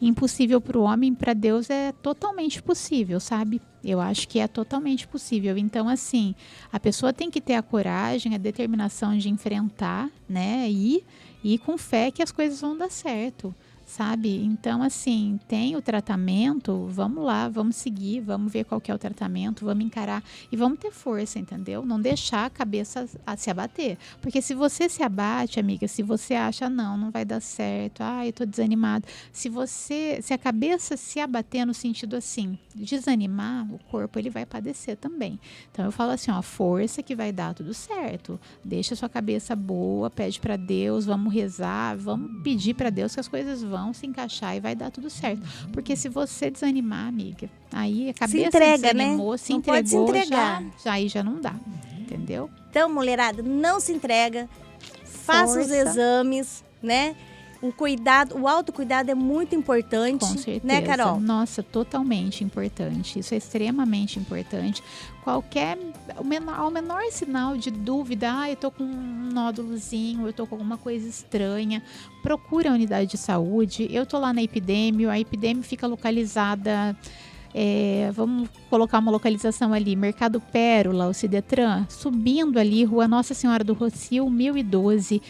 impossível para o homem, para Deus é totalmente possível, sabe? Eu acho que é totalmente possível. Então, assim, a pessoa tem que ter a coragem, a determinação de enfrentar, né? E com fé que as coisas vão dar certo, sabe? Então, assim, tem o tratamento, vamos lá, vamos seguir, vamos ver qual que é o tratamento, vamos encarar e vamos ter força, entendeu? Não deixar a cabeça se abater. Porque se você se abate, amiga, se você acha, não vai dar certo, eu tô desanimado. Se a cabeça se abater no sentido assim, desanimar, o corpo ele vai padecer também. Então, eu falo assim, força que vai dar tudo certo. Deixa a sua cabeça boa, pede para Deus, vamos rezar, vamos pedir para Deus que as coisas vão se encaixar e vai dar tudo certo. Porque se você desanimar, amiga, aí a cabeça desanimou, né? se não entregou, pode se entregar. aí já não dá, entendeu? Então, mulherada, não se entrega, faça os exames, né? O autocuidado é muito importante, com certeza, né, Carol? Nossa, totalmente importante. Isso é extremamente importante. Ao menor sinal de dúvida, eu tô com um nódulozinho, eu tô com alguma coisa estranha, procura a unidade de saúde. Eu tô lá na Epidêmio, a Epidêmio fica localizada Vamos colocar uma localização ali, Mercado Pérola, o Cidetran, subindo ali, Rua Nossa Senhora do Rocio, 1012,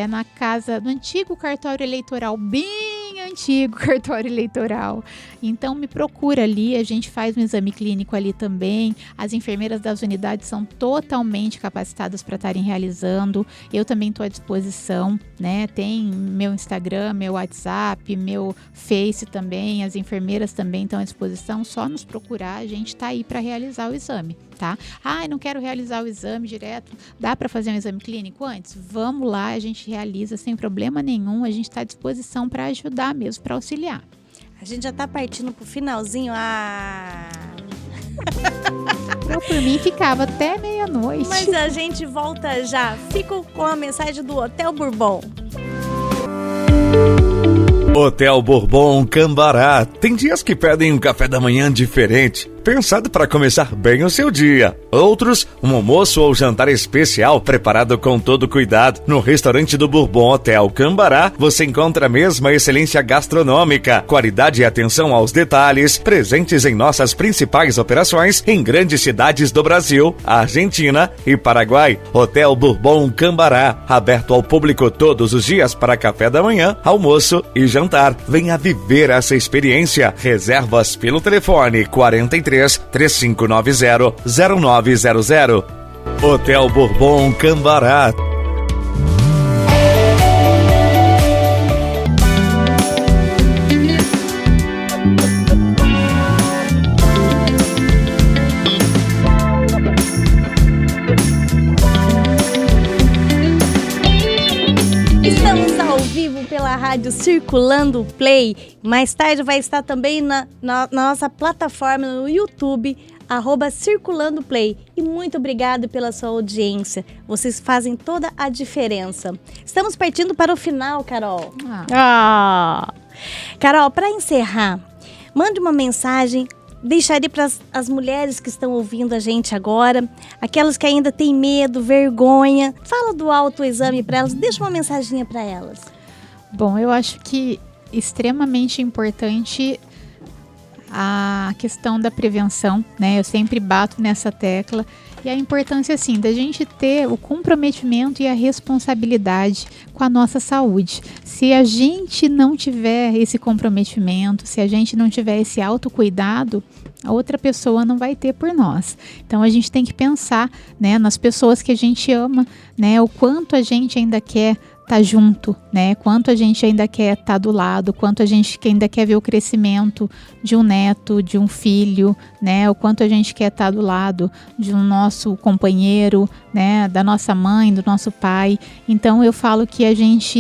na casa do antigo cartório eleitoral, bem antigo cartório eleitoral. Então me procura ali, a gente faz um exame clínico ali também, as enfermeiras das unidades são totalmente capacitadas para estarem realizando, eu também estou à disposição, né? Tem meu Instagram, meu WhatsApp, meu Face também, as enfermeiras também estão à disposição, só nos procurar, a gente está aí para realizar o exame, tá? Não quero realizar o exame direto, dá para fazer um exame clínico antes? Vamos lá, a gente realiza sem problema nenhum, a gente está à disposição para ajudar mesmo, para auxiliar. A gente já está partindo pro finalzinho, Eu, por mim, ficava até meia-noite. Mas a gente volta já. Fico com a mensagem do Hotel Bourbon. Hotel Bourbon Cambará. Tem dias que pedem um café da manhã diferente, pensado para começar bem o seu dia. Outros, um almoço ou jantar especial preparado com todo cuidado. No restaurante do Bourbon Hotel Cambará, você encontra a mesma excelência gastronômica, qualidade e atenção aos detalhes, presentes em nossas principais operações em grandes cidades do Brasil, Argentina e Paraguai. Hotel Bourbon Cambará, aberto ao público todos os dias para café da manhã, almoço e jantar. Venha viver essa experiência. Reservas pelo telefone 43 3590 0900. Hotel Bourbon Cambará. Estamos ao vivo pela rádio Circulando Play. Mais tarde vai estar também na nossa plataforma no YouTube, @Circulando Play. E muito obrigado pela sua audiência. Vocês fazem toda a diferença. Estamos partindo para o final, Carol. Carol, para encerrar, mande uma mensagem. Deixaria para as mulheres que estão ouvindo a gente agora, aquelas que ainda têm medo, vergonha. Fala do autoexame para elas, deixa uma mensaginha para elas. Bom, eu acho que extremamente importante a questão da prevenção, né? Eu sempre bato nessa tecla. E a importância, assim, da gente ter o comprometimento e a responsabilidade com a nossa saúde. Se a gente não tiver esse comprometimento, se a gente não tiver esse autocuidado, a outra pessoa não vai ter por nós. Então, a gente tem que pensar, né, nas pessoas que a gente ama, né, o quanto a gente ainda quer estar junto, né? Quanto a gente ainda quer estar do lado, quanto a gente ainda quer ver o crescimento de um neto, de um filho, né? O quanto a gente quer estar do lado de um nosso companheiro, né? Da nossa mãe, do nosso pai. Então eu falo que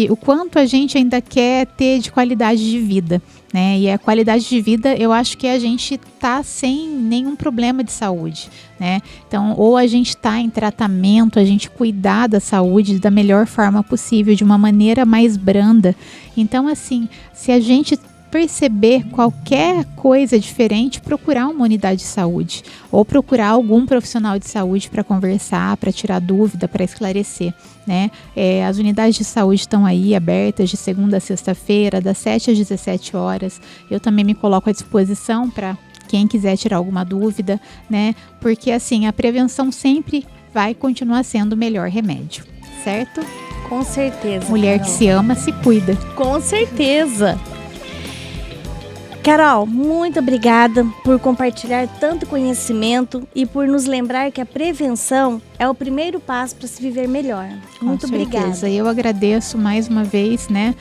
o quanto a gente ainda quer ter de qualidade de vida, né? E a qualidade de vida, eu acho que a gente tá sem nenhum problema de saúde, né? Então, ou a gente tá em tratamento, a gente cuidar da saúde da melhor forma possível, de uma maneira mais branda. Então, assim, se a gente perceber qualquer coisa diferente, procurar uma unidade de saúde ou procurar algum profissional de saúde para conversar, para tirar dúvida, para esclarecer, né? As unidades de saúde estão aí abertas de segunda a sexta-feira, das 7 às 17 horas. Eu também me coloco à disposição para quem quiser tirar alguma dúvida, né? Porque assim, a prevenção sempre vai continuar sendo o melhor remédio, certo? Com certeza. Mulher Carol, que se ama, se cuida. Com certeza. Carol, muito obrigada por compartilhar tanto conhecimento e por nos lembrar que a prevenção é o primeiro passo para se viver melhor. Muito obrigada. Eu agradeço mais uma vez, né,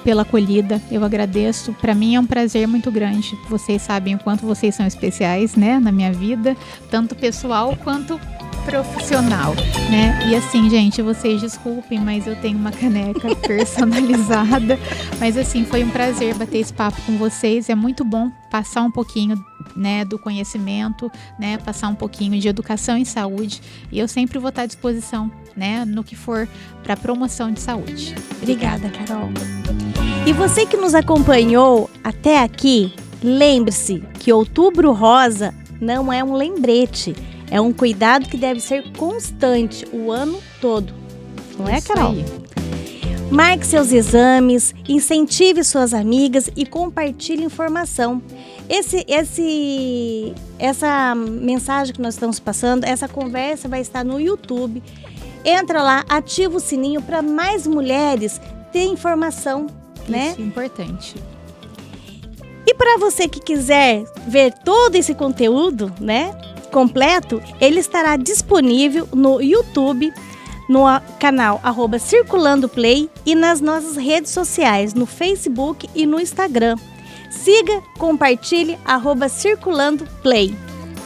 pela acolhida. Eu agradeço. Para mim é um prazer muito grande. Vocês sabem o quanto vocês são especiais, né, na minha vida, tanto pessoal quanto profissional, né? E assim, gente, vocês desculpem, mas eu tenho uma caneca personalizada. Mas assim, foi um prazer bater esse papo com vocês. É muito bom passar um pouquinho, né, do conhecimento, né, passar um pouquinho de educação em saúde. E eu sempre vou estar à disposição, né, no que for para promoção de saúde. Obrigada, Carol. E você que nos acompanhou até aqui, lembre-se que Outubro Rosa não é um lembrete. É um cuidado que deve ser constante o ano todo. Não é, Carol? Aí. Marque seus exames, incentive suas amigas e compartilhe informação. Essa mensagem que nós estamos passando, essa conversa vai estar no YouTube. Entra lá, ativa o sininho para mais mulheres ter informação, né? Isso é importante. E para você que quiser ver todo esse conteúdo, né, completo, ele estará disponível no YouTube, no canal @CirculandoPlay e nas nossas redes sociais, no Facebook e no Instagram. Siga, compartilhe, @CirculandoPlay.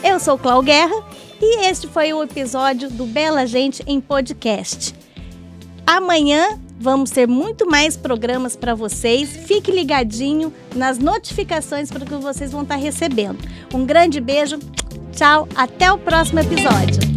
Eu sou Clau Guerra e este foi o episódio do Bela Gente em Podcast. Amanhã vamos ter muito mais programas para vocês. Fique ligadinho nas notificações para que vocês vão estar recebendo. Um grande beijo, tchau, até o próximo episódio.